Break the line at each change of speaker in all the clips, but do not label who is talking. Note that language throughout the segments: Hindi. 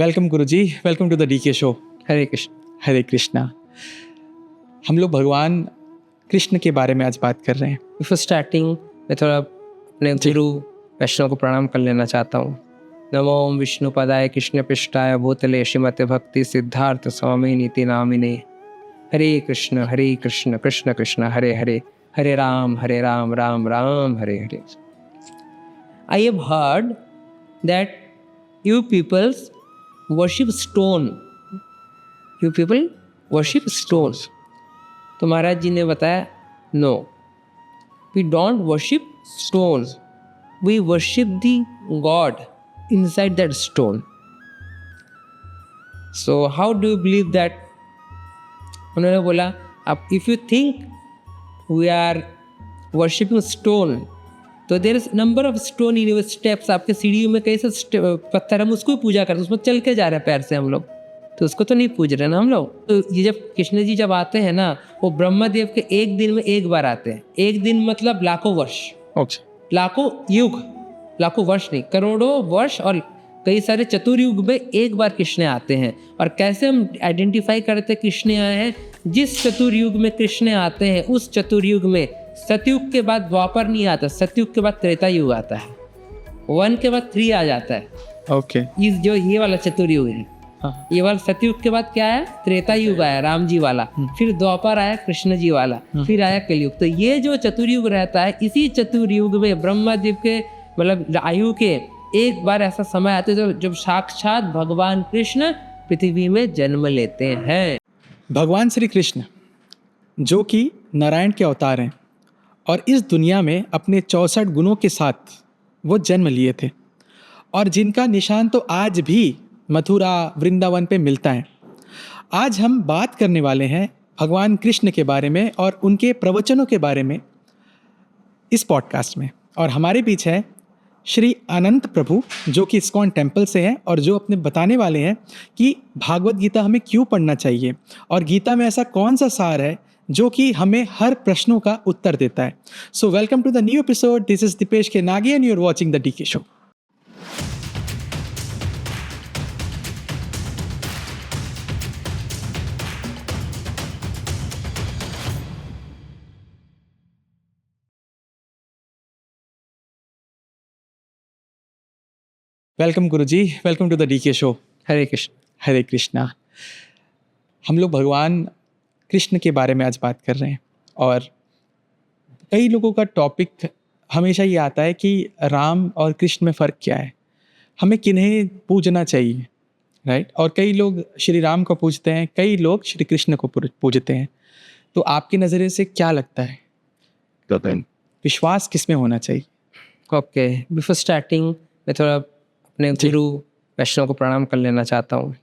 Welcome guruji, welcome to the DK show.
Hare Krishna.
Hare Krishna. हम लोग भगवान कृष्ण के बारे में आज बात कर रहे हैं।
बिफोर स्टार्टिंग मैं थोड़ा अपने गुरु वैष्णव को प्रणाम कर लेना चाहता हूँ। नमो विष्णु पदाय कृष्ण पृष्ठाय भूतले श्रीमते भक्ति सिद्धार्थ स्वामी नीति नामिने। Hare Krishna Krishna Krishna Hare Hare, Hare Rama Rama Rama Hare Hare. I have heard that you peoples worship stone. You people worship stones. तो महाराज जी ने बताया no, we don't worship stones, we worship the God inside that stone. So how do you believe that? उन्होंने बोला अब if you think we are worshipping stone, तो there is number of stone in your steps. आपके सीढ़ी में कई से पत्थर, हम उसको भी पूजा करते हैं, उसमें चल के जा रहे हैं पैर से हम लोग, तो उसको तो नहीं पूज रहे ना हम लोग। तो ये जब कृष्ण जी जब आते हैं ना, वो ब्रह्मा देव के एक दिन में एक बार आते हैं। एक दिन मतलब लाखों वर्ष, लाखों युग, लाखों वर्ष नहीं, करोड़ों वर्ष और कई सारे चतुर्युग में एक बार कृष्ण आते हैं। और कैसे हम आइडेंटिफाई करते हैं कृष्ण आए हैं? जिस चतुर्युग में कृष्ण आते हैं उस चतुर्युग में सतयुग के बाद द्वापर नहीं आता, सतयुग के बाद त्रेता युग आता है, 1 के बाद 3 आ जाता है।
ओके।
इस जो ये वाला चतुर्युग है, ये वाला सतयुग के बाद क्या है? त्रेता युग आया, राम जी वाला, फिर द्वापर आया, कृष्ण जी वाला, फिर आया कलयुग। तो ये जो चतुर्युग रहता है, इसी चतुर्युग में ब्रह्मा जी के मतलब आयु के एक बार ऐसा समय आता है जब साक्षात भगवान कृष्ण पृथ्वी में जन्म लेते हैं।
भगवान श्री कृष्ण जो कि नारायण के अवतार हैं और इस दुनिया में अपने 64 गुणों के साथ वो जन्म लिए थे, और जिनका निशान तो आज भी मथुरा वृंदावन पे मिलता है। आज हम बात करने वाले हैं भगवान कृष्ण के बारे में और उनके प्रवचनों के बारे में इस पॉडकास्ट में। और हमारे बीच है श्री अनंत प्रभु जो कि इस्कॉन टेम्पल से हैं और जो अपने बताने वाले हैं कि भागवत गीता हमें क्यों पढ़ना चाहिए और गीता में ऐसा कौन सा सार है जो कि हमें हर प्रश्नों का उत्तर देता है। So welcome to the new episode. This is Deepesh K Nagi and you are watching the DK show. Welcome guruji, welcome to the DK show.
Hare Krishna.
Hare Krishna. हम लोग भगवान कृष्ण के बारे में आज बात कर रहे हैं और कई लोगों का टॉपिक हमेशा ये आता है कि राम और कृष्ण में फ़र्क क्या है, हमें किन्हें पूजना चाहिए, राइट? और कई लोग श्री राम को पूजते हैं, कई लोग श्री कृष्ण को पूजते हैं। तो आपके नज़रिए से क्या लगता है, विश्वास किस में होना चाहिए?
ओके, बिफोर स्टार्टिंग मैं थोड़ा अपने गुरु वैष्णव को प्रणाम कर लेना चाहता हूँ।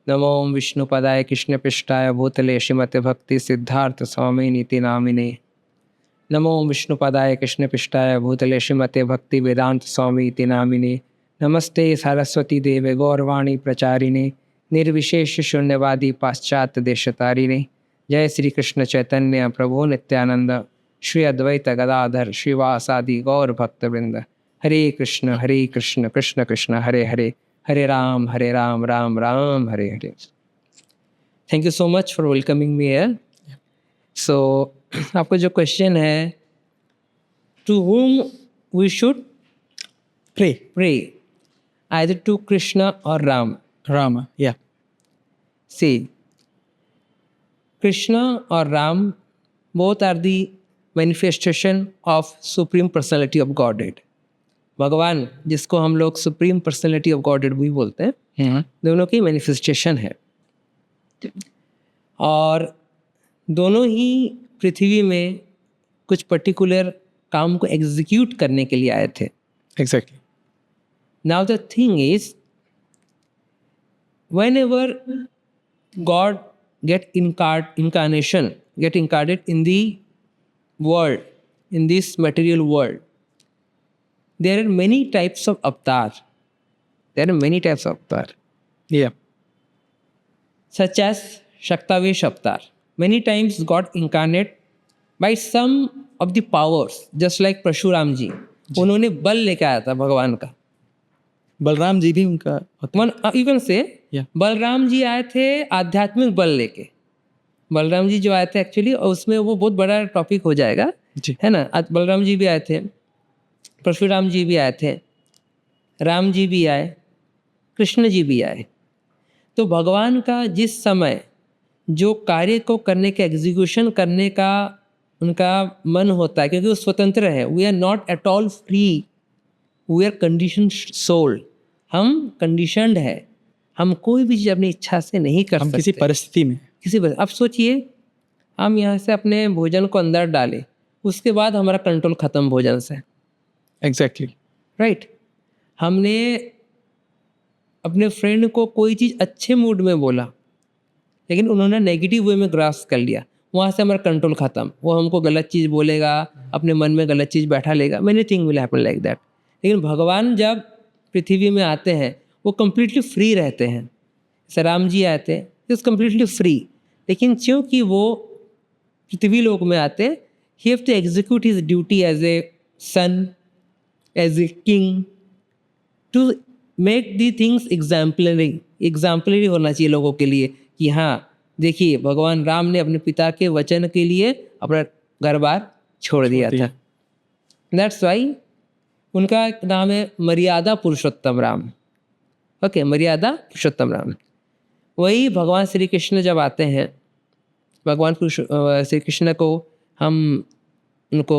नमो विष्णु पदाय कृष्ण पृष्ठाय भूतले श्रीमते भक्ति सिद्धार्थ स्वामी नीति नामिने। नमो विष्णु पदाय कृष्ण पृष्ठाय भूतले श्रीमते भक्ति वेदांत स्वामी नीति नामिने। नमस्ते सरस्वती देवे गौरवाणी प्रचारिणे निर्विशेष शून्यवादी पाश्चात्य देशतारिणे। जय श्री कृष्ण चैतन्य प्रभु नित्यानंद श्री अद्वैत गदाधर श्रीवासादि गौर भक्तवृंद। Hare Krishna Krishna Krishna Hare Hare, Hare Rama Rama Rama Hare Hare. Thank you so much for welcoming me here. So आपका जो क्वेश्चन है, to whom we should pray, either to Krishna or Ram.
Rama, yeah.
See, Krishna or Ram both are the manifestation of Supreme Personality of Godhead. भगवान जिसको हम लोग सुप्रीम पर्सनैलिटी ऑफ गॉडेड भी बोलते हैं, दोनों की मैनिफेस्टेशन है और दोनों ही पृथ्वी में कुछ पर्टिकुलर काम को एग्जीक्यूट करने के लिए आए थे।
Exactly.
Now the thing is, whenever God get incarnate in the world, in this material world, there are many types of avatar.
Yeah.
Such as Shaktavesh avatar. Many times God incarnate by some of the powers, just like Parshuram ji, उन्होंने बल लेकर आया था भगवान का।
बलराम जी भी उनका
One, you can say
या
बलराम जी आए थे आध्यात्मिक बल लेके। बलराम जी जो आए थे एक्चुअली, और उसमें वो बहुत बड़ा टॉपिक हो जाएगा,
जी
है ना। बलराम जी भी आए थे, परशुराम जी भी आए थे, राम जी भी आए, कृष्ण जी भी आए। तो भगवान का जिस समय जो कार्य को करने के एग्जीक्यूशन करने का उनका मन होता है, क्योंकि वो स्वतंत्र है, we are not at all free, we are condition soul. हम कंडीशनड है, हम कोई भी चीज़ अपनी इच्छा से नहीं कर
हम
सकते
किसी परिस्थिति में
अब सोचिए, हम यहाँ से अपने भोजन को अंदर डालें, उसके बाद हमारा कंट्रोल खत्म भोजन से,
एग्जैक्टली
राइट। हमने अपने फ्रेंड को कोई चीज़ अच्छे मूड में बोला, लेकिन उन्होंने नेगेटिव वे में ग्रास्प कर लिया, वहाँ से हमारा कंट्रोल खत्म। वो हमको गलत चीज़ बोलेगा, अपने मन में गलत चीज़ बैठा लेगा, many thing will happen like that. लेकिन भगवान जब पृथ्वी में आते हैं, वो कम्प्लीटली फ्री रहते हैं। जैसे राम जी आए थे, इज कम्प्लीटली फ्री, लेकिन क्योंकि वो पृथ्वी लोक में आते, he have to execute his duty as a son, as a king, to make the things exemplary होना चाहिए लोगों के लिए कि हाँ देखिए, भगवान राम ने अपने पिता के वचन के लिए अपना घर बार छोड़ दिया था। दैट्स वाई उनका एक नाम है मर्यादा पुरुषोत्तम राम। ओके, मर्यादा पुरुषोत्तम राम। वही भगवान श्री कृष्ण जब आते हैं, भगवान श्री कृष्ण को हम उनको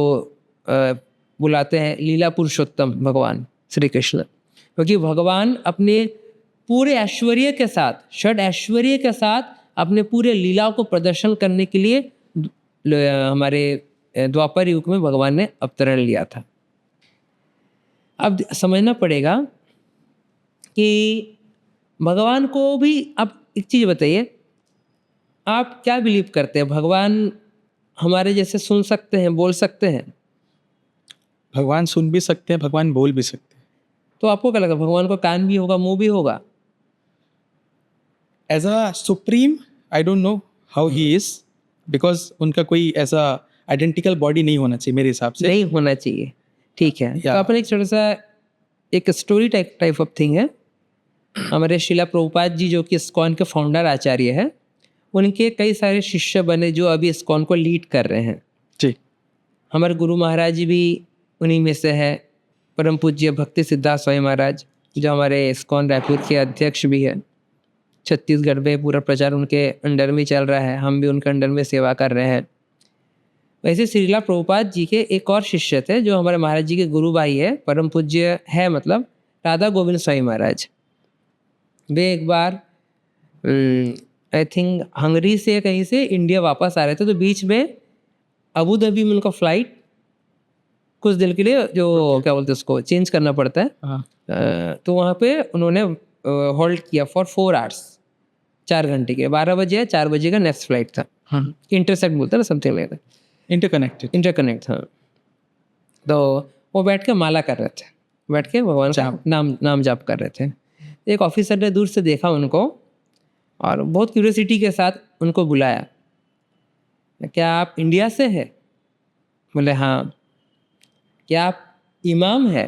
बुलाते हैं लीला पुरुषोत्तम भगवान श्री कृष्ण, क्योंकि भगवान अपने पूरे ऐश्वर्य के साथ, षड ऐश्वर्य के साथ अपने पूरे लीलाओं को प्रदर्शन करने के लिए हमारे द्वापर युग में भगवान ने अवतरण लिया था। अब समझना पड़ेगा कि भगवान को भी, अब एक चीज़ बताइए, आप क्या बिलीव करते हैं, भगवान हमारे जैसे सुन सकते हैं, बोल सकते हैं?
भगवान सुन भी सकते हैं, भगवान बोल भी सकते हैं।
तो आपको क्या लगा, भगवान को कान भी होगा, मुंह भी होगा?
As a supreme I don't know how he is, because उनका कोई ऐसा आइडेंटिकल बॉडी नहीं होना चाहिए मेरे हिसाब से।
नहीं होना चाहिए, ठीक है।
या
तो अपन एक छोटा सा एक स्टोरी टाइप ऑफ थिंग है। हमारे शिला प्रभुपाद जी जो कि इस्कॉन के फाउंडर आचार्य हैं, उनके कई सारे शिष्य बने जो अभी इस्कॉन को लीड कर रहे हैं।
जी
हमारे गुरु महाराज जी भी उन्हीं में से है, परम पूज्य भक्ति सिद्धार्थ स्वामी महाराज जो हमारे इस्कॉन रायपुर के अध्यक्ष भी है। छत्तीसगढ़ में पूरा प्रचार उनके अंडर में चल रहा है, हम भी उनके अंडर में सेवा कर रहे हैं। वैसे श्रीला प्रभुपाद जी के एक और शिष्य थे जो हमारे महाराज जी के गुरु भाई है, परम पूज्य है, मतलब राधा गोविंद स्वामी महाराज। वे एक बार आई थिंक हंगरी से कहीं से इंडिया वापस आ रहे थे, तो बीच में अबू धाबी में उनका फ्लाइट कुछ दिन के लिए जो क्या बोलते हैं उसको चेंज करना पड़ता है,
हाँ
तो वहाँ पे उन्होंने होल्ड किया फॉर 4 आवर्स, 4 घंटे के। 12 बजे 4 बजे का नेक्स्ट फ्लाइट था।
हाँ
इंटरसेप्ट बोलते हैं ना, समथिंग लाइक दैट, इंटरकनेक्ट था। तो वो बैठ के माला कर रहे थे, बैठ के भगवान का नाम जाप कर रहे थे। एक ऑफिसर ने दूर से देखा उनको और बहुत क्यूरियोसिटी के साथ उनको बुलाया, क्या आप इंडिया से हैं? बोले हाँ। क्या आप इमाम है?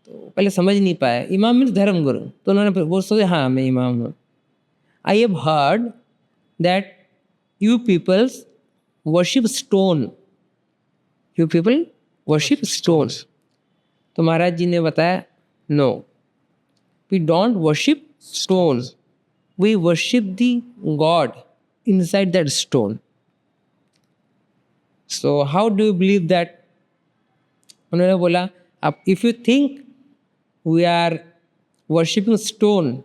तो पहले समझ नहीं पाए, इमाम मीन्स धर्म गुरु। तो उन्होंने वो सोचे हाँ मैं इमाम हूँ। I have heard that you peoples worship stone, you people worship stone. तो महाराज जी ने बताया no, we don't worship stone, we worship the God inside that stone. So how do you believe that? उन्होंने बोला अब if you think we are worshipping stone,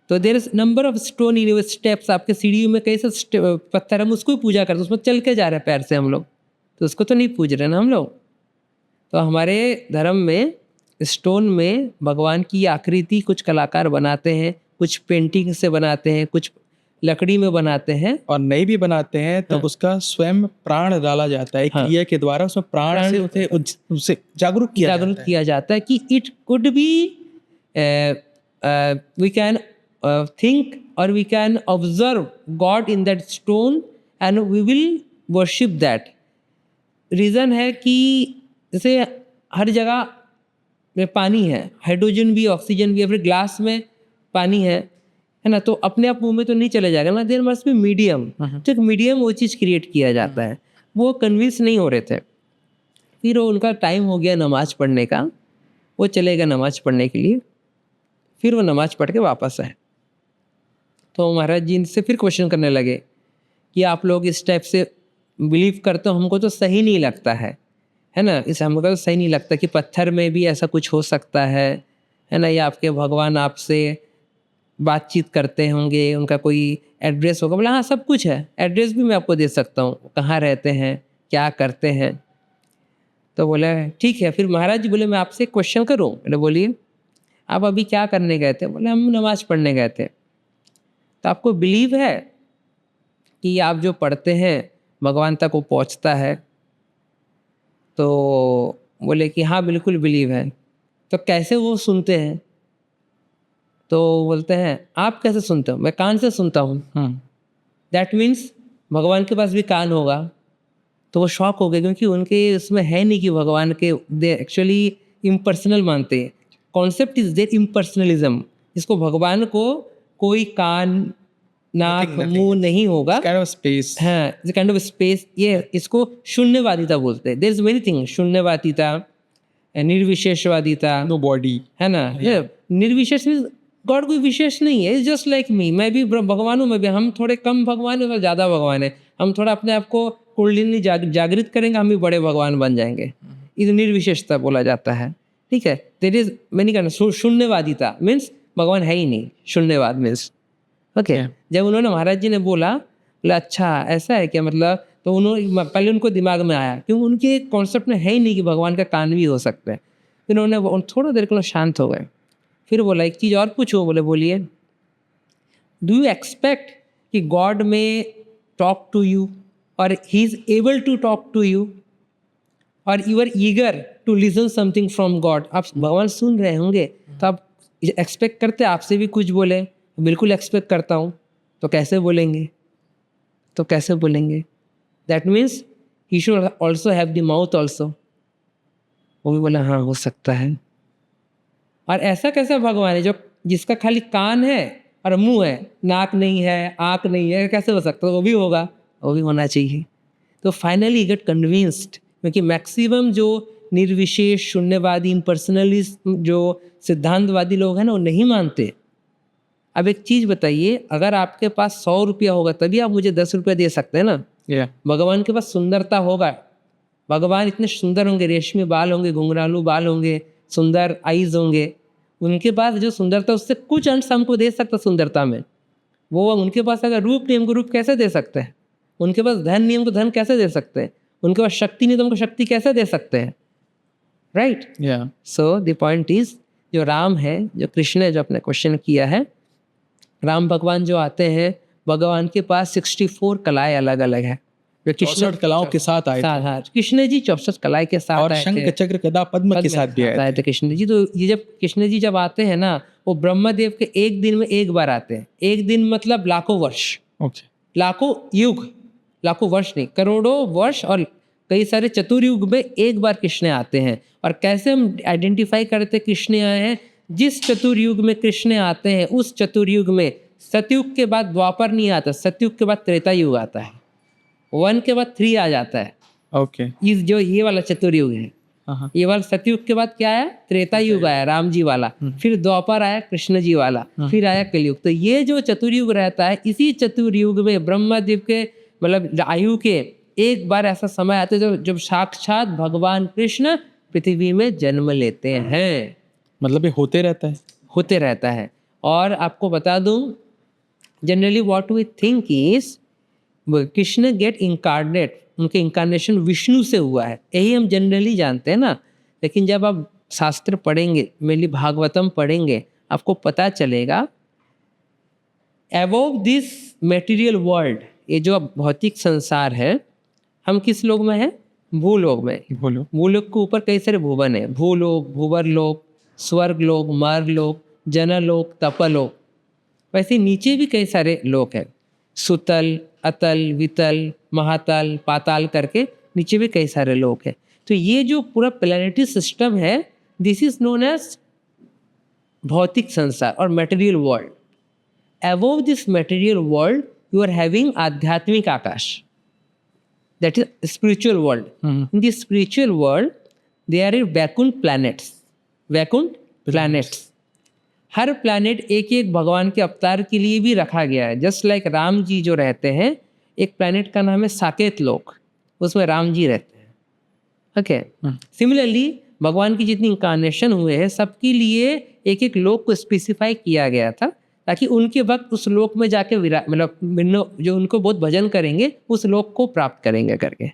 तो there is number of stone in your steps. आपके सीढ़ी में कई से पत्थर, हम उसको ही पूजा करते, उसमें चल के जा रहे हैं पैर से हम लोग, तो उसको तो नहीं पूज रहे ना हम लोग। तो हमारे धर्म में स्टोन में भगवान की आकृति कुछ कलाकार बनाते हैं, कुछ पेंटिंग से बनाते हैं, कुछ लकड़ी में बनाते हैं,
और नहीं भी बनाते हैं तो उसका स्वयं प्राण डाला जाता है एक क्रिया के द्वारा, उसमें प्राण से उसे जागरूक किया
जाता है कि it could be we can think or we can observe God in that stone and we will worship that. Reason है कि जैसे हर जगह में पानी है, हाइड्रोजन भी ऑक्सीजन भी, फिर ग्लास में पानी है, है ना, तो अपने आप मुंह में तो नहीं चले जाएगा ना, देयर मस्ट बी मीडियम। तो एक मीडियम वो चीज़ क्रिएट किया जाता है। वो कन्विंस नहीं हो रहे थे। फिर वो उनका टाइम हो गया नमाज पढ़ने का, वो चले गए नमाज पढ़ने के लिए। फिर वो नमाज पढ़ के वापस आए, तो महाराज जी इनसे फिर क्वेश्चन करने लगे कि आप लोग इस टाइप से बिलीव करते हो, हमको तो सही नहीं लगता है ना, इस हमको तो सही नहीं लगता कि पत्थर में भी ऐसा कुछ हो सकता है ना, या आपके भगवान आपसे बातचीत करते होंगे, उनका कोई एड्रेस होगा। बोला हाँ सब कुछ है, एड्रेस भी मैं आपको दे सकता हूँ, कहाँ रहते हैं, क्या करते हैं। तो बोला ठीक है। फिर महाराज जी बोले मैं आपसे एक क्वेश्चन करूँ? बोले बोलिए। आप अभी क्या करने गए थे? बोले हम नमाज पढ़ने गए थे। तो आपको बिलीव है कि आप जो पढ़ते हैं भगवान तक वो पहुंचता है? तो बोले कि हाँ बिल्कुल बिलीव है। तो कैसे वो सुनते हैं? तो बोलते हैं आप कैसे सुनते हो? मैं कान से सुनता हूँ। दैट मीन्स भगवान के पास भी कान होगा। तो वो शॉक हो गए, क्योंकि उनके उसमें है नहीं कि भगवान के, दे एक्चुअली इम्पर्सनल मानते हैं। कॉन्सेप्ट इज देयर इम्पर्सनलिज्म, इसको भगवान को कोई कान नाक मुंह नहीं होगा,
काइंड ऑफ स्पेस।
हाँ काइंड ऑफ स्पेस, ये इसको शून्यवादिता बोलते हैं। देयर इज मेनी थिंग, शून्यवादिता, निर्विशेषवादिता,
नो बॉडी,
है ना। निर्विशेष मीन्स गॉड कोई विशेष नहीं है, जस्ट लाइक मी, मैं भी भगवान हूँ, मैं भी, हम थोड़े कम भगवान है, ज़्यादा भगवान है। हम थोड़ा अपने आप को कुंडलिनी जागृत करेंगे, हम भी बड़े भगवान बन जाएंगे। इस निर्विशेषता बोला जाता है, ठीक है। देयर इज मैंने कहा शून्यवादिता मीन्स भगवान है ही नहीं, शून्यवाद मीन्स ओके। जब उन्होंने महाराज जी ने बोला अच्छा ऐसा है क्या, मतलब, तो उन्होंने पहले उनको दिमाग में आया, क्योंकि उनके कॉन्सेप्ट में है ही नहीं कि भगवान का कान भी हो सकता है। फिर उन्होंने थोड़ा देर के लिए शांत हो गए, फिर बोला एक चीज़ और पूछो। बोले बोलिए। डू यू एक्सपेक्ट कि गॉड में टॉक टू यू और he is able to talk to you और you are eager to listen something from God? आप भगवान सुन रहे होंगे तो आप एक्सपेक्ट करते आपसे भी कुछ बोले? बिल्कुल एक्सपेक्ट करता हूँ। तो कैसे बोलेंगे? That means he should also have the mouth also. वो भी बोला हाँ हो सकता है। और ऐसा कैसा भगवान है जो जिसका खाली कान है और मुंह है, नाक नहीं है, आँख नहीं है, कैसे हो सकता है? वो भी होगा, वो भी होना चाहिए। तो फाइनली गेट कन्विंस्ड, क्योंकि मैक्सिमम जो निर्विशेष शून्यवादी इम्पर्सनलिस्ट जो सिद्धांतवादी लोग हैं ना, वो नहीं मानते। अब एक चीज़ बताइए, अगर आपके पास 100 रुपया होगा तभी आप मुझे 10 रुपया दे सकते हैं ना। भगवान के पास सुंदरता होगा, भगवान इतने सुंदर होंगे, रेशमी बाल होंगे, घुंघरालू बाल होंगे, सुंदर आईज होंगे, उनके पास जो सुंदरता उससे कुछ अंश हमको दे सकता सुंदरता में। वो उनके पास अगर रूप नहीं, हमको रूप कैसे दे सकते हैं? उनके पास धन नहीं, हमको धन कैसे दे सकते हैं? उनके पास शक्ति नहीं तो हमको शक्ति कैसे दे सकते हैं? Right. So the point is, जो राम है, जो कृष्ण है, जो आपने क्वेश्चन किया है, राम भगवान जो आते हैं, भगवान के पास 64 कलाएं अलग अलग है। जो कृष्ण
कलाओं के साथ आए थे।
हाँ, कृष्ण जी 64 कलाएं के साथ
और
आए थे,
शंख चक्र गदा पद्म के साथ भी आए थे
कृष्ण जी। तो ये जब कृष्ण जी जब आते हैं ना, वो ब्रह्मदेव के एक दिन में एक बार आते हैं। एक दिन मतलब लाखों वर्ष, लाखों युग, लाखों वर्ष नहीं, करोड़ों वर्ष और कई सारे चतुर्युग में एक बार कृष्ण आते हैं। और कैसे हम आइडेंटिफाई करते हैं कृष्ण आए हैं? जिस चतुर्युग में कृष्ण आते हैं, उस चतुर्युग में सतयुग के बाद द्वापर नहीं आता, सतयुग के बाद त्रेता युग आता है, 1 के बाद 3 आ जाता है।
ओके।
इस जो ये वाला चतुर्युग है, ये वाला सतयुग के बाद क्या आया? त्रेता युग आया, राम जी वाला, फिर द्वापर आया, कृष्ण जी वाला, फिर आया कलयुग। तो ये जो चतुर्युग रहता है, इसी चतुर्युग में ब्रह्मदेव के मतलब आयु के एक बार ऐसा समय आता है जब साक्षात भगवान कृष्ण पृथ्वी में जन्म लेते हैं।
मतलब ये होते रहता है।
और आपको बता दूं, generally what we think is Krishna get incarnate, उनके इनकारनेशन विष्णु से हुआ है, यही हम जनरली जानते हैं ना। लेकिन जब आप शास्त्र पढ़ेंगे, मेनली भागवतम पढ़ेंगे, आपको पता चलेगा अबव दिस मटेरियल वर्ल्ड, ये जो भौतिक संसार है, हम किस लोक में हैं? भूलोक में। भूलोक के ऊपर कई सारे भुवन है, भूलोक, भूवरलोक, स्वर्गलोक, मार्गलोक, जनलोक, तपलोक। वैसे नीचे भी कई सारे लोक हैं, सुतल, अतल, वितल, महातल, पाताल करके नीचे भी कई सारे लोक हैं। तो ये जो पूरा प्लैनेटरी सिस्टम है, दिस इज नोन एज भौतिक संसार और material world. above this material world you are having adhyatmic akash, that is spiritual world. In the spiritual world there are Vaikunt planets. Vaikunt planets. Her planet एक एक भगवान के अवतार के लिए भी रखा गया है. जस्ट लाइक राम जी जो रहते हैं, एक प्लैनेट का नाम है साकेत लोक, उसमें राम जी रहते हैं. ओके. सिमिलरली भगवान की जितनी इंकारनेशन हुए हैं सबके लिए एक एक लोक को स्पेसिफाई किया गया था, ताकि उनके वक्त उस लोक में जाके मतलब जो उनको बहुत भजन करेंगे उस लोक को प्राप्त करेंगे करके.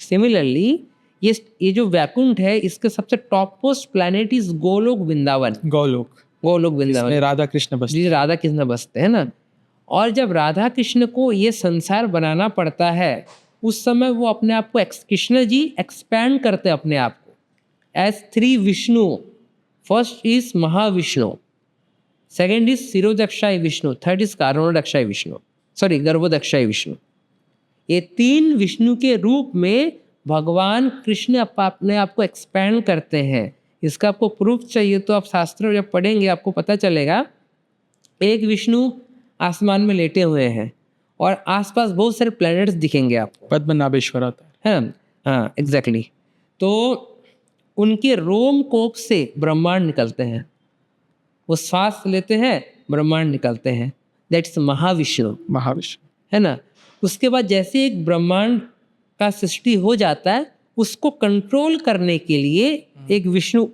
सिमिलरली ये जो वैकुंठ है इसके सबसे top most planet is Golok Vrindavan. Golok Vrindavan
Radha Krishna बसते,
जी राधा कृष्ण बसते हैं ना. और जब राधा कृष्ण को ये संसार बनाना पड़ता है उस समय वो अपने आप को कृष्ण जी एक्सपैंड करते हैं अपने आप को as 3 Vishnu. First is Mahavishnu, second is Kshirodakshayi Vishnu, third is Karanodakshayi Vishnu, sorry Garbhodakshayi Vishnu. ये 3 विष्णु के रूप में भगवान कृष्ण अपने आप को एक्सपैंड करते हैं. इसका आपको प्रूफ चाहिए तो आप शास्त्र जब पढ़ेंगे आपको पता चलेगा. एक विष्णु आसमान में लेटे हुए हैं और आसपास बहुत सारे प्लैनेट्स दिखेंगे आपको.
पद्मनाभेश्वर आता
है. हाँ एग्जैक्टली. तो उनके रोम कोप से ब्रह्मांड निकलते हैं, वो श्वास लेते हैं ब्रह्मांड निकलते हैं. दैट्स महाविष्णु है ना. उसके बाद जैसे एक ब्रह्मांड का सृष्टि हो जाता है उसको कंट्रोल करने के लिए एक विष्णु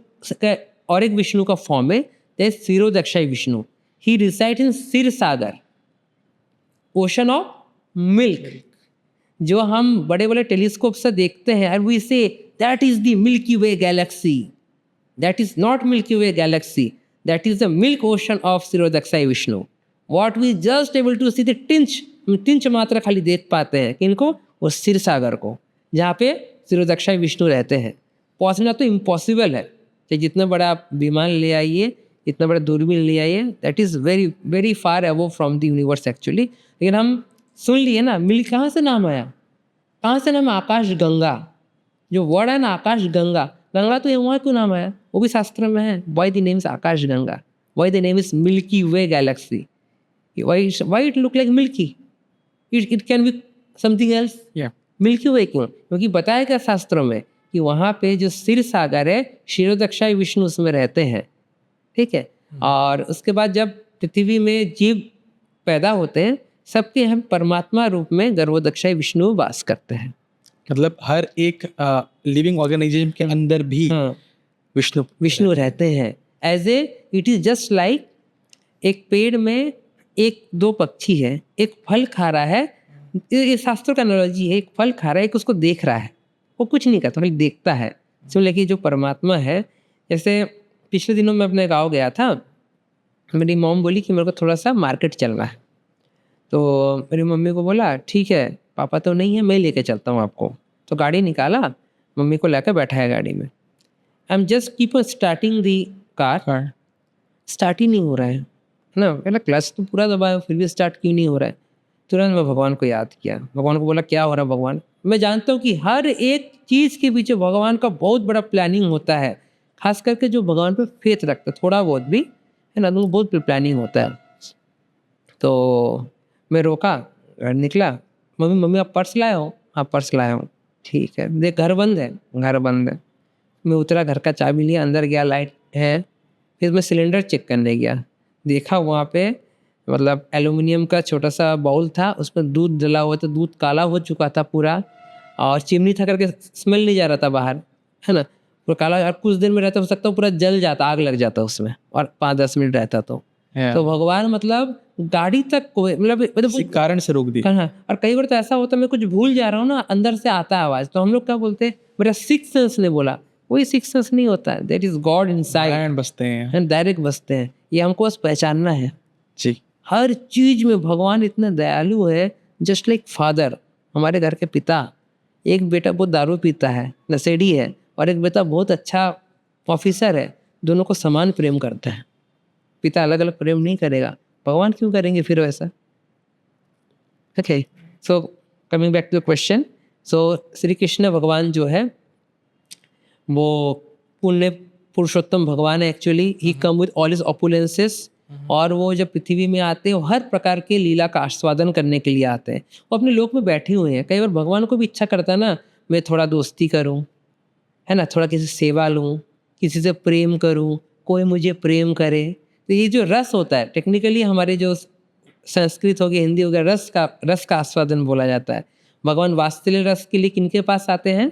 और एक विष्णु का फॉर्म है, that Kshirodakshayi Vishnu. He reside in Kshir Sagar, ocean of milk, जो हम बड़े बड़े टेलीस्कोप से देखते हैं. And we say that is the milky way galaxy. That is not milky way galaxy, that is the milk ocean of Kshirodakshayi Vishnu. What we just able to see the tinge मात्र खाली देख पाते हैं किनको, वो क्षीर सागर को, जहाँ पे शिरोदक्षाई विष्णु रहते हैं. पहुँचना तो इम्पॉसिबल है, चाहे जितना बड़ा आप विमान ले आइए, इतना बड़ा दूरबीन ले आइए, that is very very far above from the universe actually. लेकिन हम सुन लिए ना, मिल कहाँ से नाम आया, कहाँ से नाम आकाश गंगा. जो वर्ड है ना आकाश गंगा, गंगा तो वहाँ क्यों नाम आया, वो भी शास्त्र में है. Why the name is Akash Ganga, why the name is milky way galaxy, why it look like milky, it can be something else. Milky way क्यों, क्योंकि बताया गया शास्त्रों में कि वहाँ पे जो क्षीर सागर है शिरोदक्षाई विष्णु उसमें रहते हैं. ठीक है. और उसके बाद जब पृथ्वी में जीव पैदा होते हैं सबके यहाँ परमात्मा रूप में गर्भोदक्षाई विष्णु वास करते हैं.
मतलब हर एक लिविंग ऑर्गेनाइजेशन के अंदर भी विष्णु
रहते हैं. As a it is just like एक पेड़ में 1-2 पक्षी है, एक फल खा रहा है, ये शास्त्रों का एनालॉजी है. एक फल खा रहा है, एक उसको देख रहा है, वो कुछ नहीं करता, खाली देखता है. सो लेकिन जो परमात्मा है, जैसे पिछले दिनों मैं अपने गांव गया था, मेरी मॉम बोली कि मेरे को थोड़ा सा मार्केट चलना है. तो मेरी मम्मी को बोला ठीक है, पापा तो नहीं है, मैं लेके चलता हूँ आपको. तो गाड़ी निकाला, मम्मी को लेकर बैठाया गाड़ी में. I am just keep starting the car, start ही नहीं हो रहा है ना. पहले क्लच तो पूरा दबाया, फिर भी स्टार्ट क्यों नहीं हो रहा है. तुरंत मैं भगवान को याद किया, भगवान को बोला क्या हो रहा है भगवान. मैं जानता हूँ कि हर एक चीज़ के पीछे भगवान का बहुत बड़ा प्लानिंग होता है, खास करके जो भगवान पे फेथ रखता है, थोड़ा बहुत भी है ना, तो बहुत प्लानिंग होता है. तो मैं रोका, घर निकला, मम्मी आप पर्स लाए हो. हाँ पर्स लाया हूँ. ठीक है, देख घर बंद है. घर बंद है. मैं उतरा, घर का चाबी लिया, अंदर गया, लाइट है. फिर मैं सिलेंडर चेक करने गया, देखा वहाँ पे मतलब एल्युमिनियम का छोटा सा बाउल था, उसमें दूध डला हुआ था, दूध काला हो चुका था पूरा, और चिमनी था करके स्मेल नहीं जा रहा था बाहर, है ना, पूरा काला. और कुछ देर में रहता, हो सकता है पूरा जल जाता, आग लग जाता उसमें, और 5-10 मिनट रहता तो भगवान मतलब गाड़ी तक मतलब
कारण से रोक दी.
हाँ. और कई बार तो ऐसा होता है मैं कुछ भूल जा रहा हूँ ना, अंदर से आता है आवाज़, तो हम लोग क्या बोलते हैं, मेरा 6 सेंस ने बोला. वही 6 सेंस नहीं होता है, दैट इज गॉड इनसाइड.
बसते हैं,
डायरेक्ट बसते हैं. ये हमको बस पहचानना है
जी.
हर चीज में भगवान इतना दयालु है. जस्ट लाइक फादर, हमारे घर के पिता, एक बेटा बहुत दारू पीता है, नशेड़ी है, और एक बेटा बहुत अच्छा ऑफिसर है, दोनों को समान प्रेम करते हैं. पिता अलग अलग प्रेम नहीं करेगा, भगवान क्यों करेंगे फिर वैसा. Okay, so coming back to the question. So Shri Krishna भगवान जो है वो पुण्य पुरुषोत्तम भगवान है. Actually he come with all his opulences. और वो जब पृथ्वी में आते हैं वो हर प्रकार के लीला का आस्वादन करने के लिए आते हैं। वो अपने लोक में बैठे हुए हैं। कई बार भगवान को भी इच्छा करता है ना, मैं थोड़ा दोस्ती करूं, है ना, थोड़ा किसी से सेवा लूं, किसी से प्रेम करूं, कोई मुझे प्रेम करे। तो ये जो रस होता है, टेक्निकली हमारे जो संस्कृत हो गया, हिंदी हो गया, रस का आस्वादन बोला जाता है। भगवान वात्सल्य रस के लिए किनके पास आते हैं?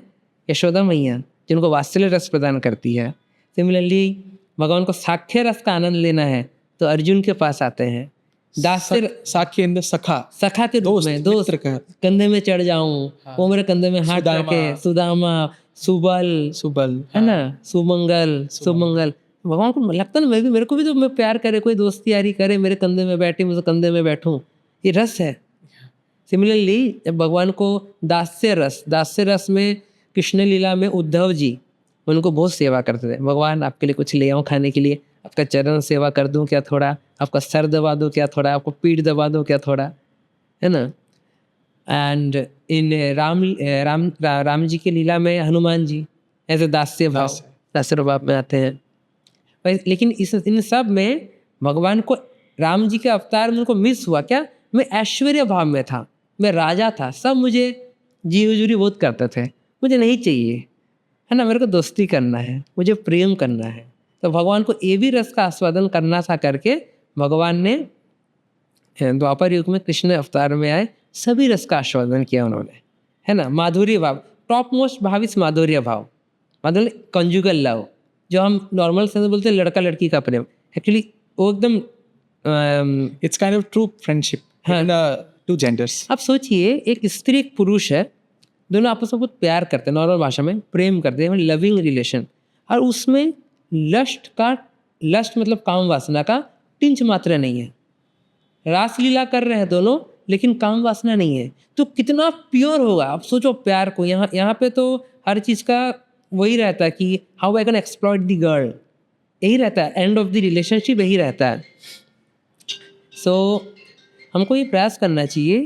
यशोदा मैया, जिनको वात्सल्य रस प्रदान करती है। सिमिलरली भगवान को साख्य रस का आनंद लेना है तो अर्जुन के पास आते हैं। दास्य
साख्य इन द सखा,
सखा के रूप में, दोस्त, कंधे में चढ़ जाऊं, वो मेरे कंधे में हाथ रखे, सुदामा, सुबल, है ना, सुमंगल। भगवान को लगता है ना, मेरे को भी तो मैं प्यार करे, कोई दोस्ती यारी करे, मेरे कंधे में बैठे, मुझे कंधे में बैठूं, ये रस है। सिमिलरली जब भगवान को दास्य रस में कृष्ण लीला में उद्धव जी उनको बहुत सेवा करते थे। भगवान आपके लिए कुछ ले आऊं खाने के लिए, आपका चरण सेवा कर दूं क्या थोड़ा, आपका सर दबा दूं क्या थोड़ा, आपको पीठ दबा दूं क्या थोड़ा, है ना। एंड इन राम जी की लीला में हनुमान जी ऐसे दास्य भाव में आते हैं। लेकिन इन सब में भगवान को, राम जी के अवतार में उनको मिस हुआ क्या? मैं ऐश्वर्य भाव में था, मैं राजा था, सब मुझे जी हुजूरी बहुत करते थे, मुझे नहीं चाहिए, है ना, मेरे को दोस्ती करना है, मुझे प्रेम करना है। तो भगवान को ये भी रस का आस्वादन करना था करके भगवान ने द्वापर युग में कृष्ण अवतार में आए, सभी रस का आस्वादन किया उन्होंने, है ना। माधुर्य भाव, टॉप मोस्ट भाव इस माधुर्य भाव, मतलब कंजुगल लव, जो हम नॉर्मल सेंस में बोलते हैं लड़का लड़की का प्रेम, एक्चुअली वो एकदम
it's kind of true friendship in two genders.
आप सोचिए, एक स्त्री एक पुरुष है, दोनों आपस में बहुत प्यार करते हैं, नॉर्मल भाषा में प्रेम करते हैं, लविंग रिलेशन, और उसमें लस्ट मतलब काम वासना का टिंच मात्रा नहीं है। रासलीला कर रहे हैं दोनों, लेकिन काम वासना नहीं है, तो कितना प्योर होगा। आप सोचो प्यार को, यहाँ पे तो हर चीज़ का वही रहता है कि how I can exploit the girl, यही रहता है, एंड ऑफ द रिलेशनशिप यही रहता है। सो हमको ये प्रयास करना चाहिए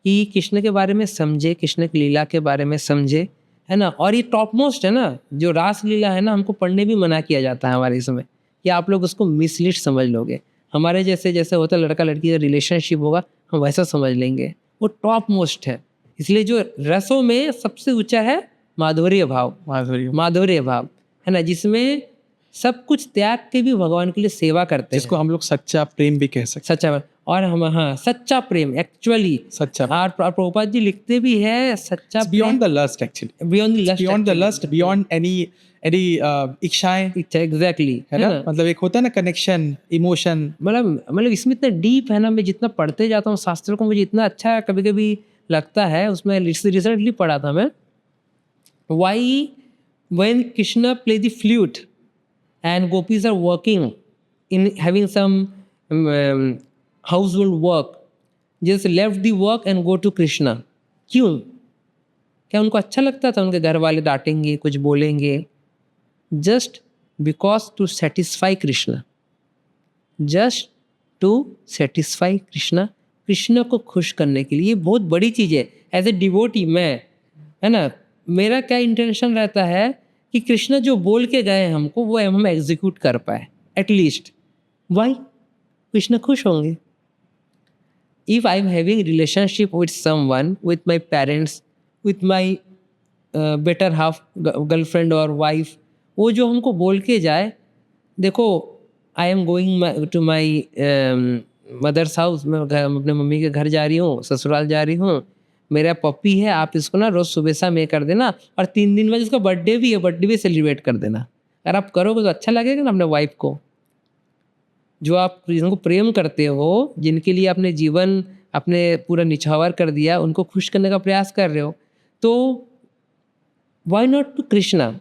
कि कृष्ण के बारे में समझे, कृष्ण की लीला के बारे में समझे, है ना। और ये टॉप मोस्ट है ना, जो रास लीला है ना, हमको पढ़ने भी मना किया जाता है हमारे इसमें, कि आप लोग उसको मिसलीड समझ लोगे। हमारे जैसे होता है लड़का लड़की का रिलेशनशिप होगा, हम वैसा समझ लेंगे, वो टॉप मोस्ट है। इसलिए जो रसों में सबसे ऊंचा है माधुर्य भाव, है ना, जिसमें सब कुछ त्याग के भी भगवान के लिए सेवा करते हैं,
जिसको हम लोग सच्चा प्रेम भी कह सकते हैं।
सच्चा, और हम, हाँ, सच्चा प्रेम, एक्चुअली सच्चा। और प्रभुपाद जी लिखते भी है, सच्चा
beyond the lust, actually beyond the lust, beyond any इच्छाएं,
एग्जैक्टली,
है ना, मतलब एक होता है ना कनेक्शन, इमोशन,
मतलब इसमें इतना डीप है ना। मैं जितना पढ़ते जाता हूँ शास्त्रों को, मुझे इतना अच्छा कभी कभी लगता है। उसमें रिसेंटली पढ़ा था मैं, why when Krishna play the flute and gopis are working in having some household work, just left the work and go to Krishna. क्यों? क्या उनको अच्छा लगता था? उनके घर वाले डांटेंगे, कुछ बोलेंगे, just because to satisfy Krishna, just to satisfy Krishna, Krishna को खुश करने के लिए। ये बहुत बड़ी चीज़ है। एज ए डिवोटी मैं, है ना, मेरा क्या इंटेंशन रहता है कि कृष्ण जो बोल के गए हमको, वो हम एग्जीक्यूट कर पाए एटलीस्ट। वाई? कृष्ण खुश होंगे। If I am having relationship with someone, with my parents, with my better half, girlfriend और वाइफ, वो जो हमको बोल के जाए, देखो I am going to my mother's house, मैं अपने मम्मी के घर जा रही हूँ, ससुराल जा रही हूँ, मेरा पप्पी है, आप इसको ना रोज़ सुबह शाम ये कर देना, और 3 दिन बाद इसका बर्थडे भी है, बर्थडे भी सेलिब्रेट कर देना। अगर आप करोगे तो अच्छा लगेगा ना अपने वाइफ को, जो आप जिनको प्रेम करते हो, जिनके लिए आपने जीवन अपने पूरा निछावर कर दिया, उनको खुश करने का प्रयास कर रहे हो, तो why not to Krishna?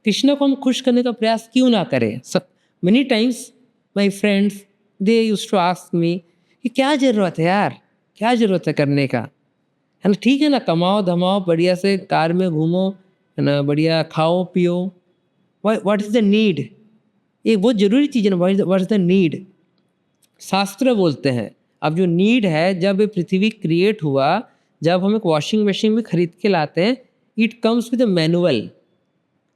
Krishna को हम खुश करने का प्रयास क्यों ना करें? Many times my friends they used to ask me कि क्या ज़रूरत है यार, क्या ज़रूरत है करने का, है ना, ठीक है ना, कमाओ धमाओ, बढ़िया से कार में घूमो, है ना, बढ़िया खाओ पियो, व्हाट इज़ द नीड? ये बहुत ज़रूरी चीज़ है ना, व्हाट इज़ द नीड? शास्त्र बोलते हैं अब जो नीड है, जब ये पृथ्वी क्रिएट हुआ, जब हम एक वॉशिंग मशीन भी खरीद के लाते हैं, it comes with a manual,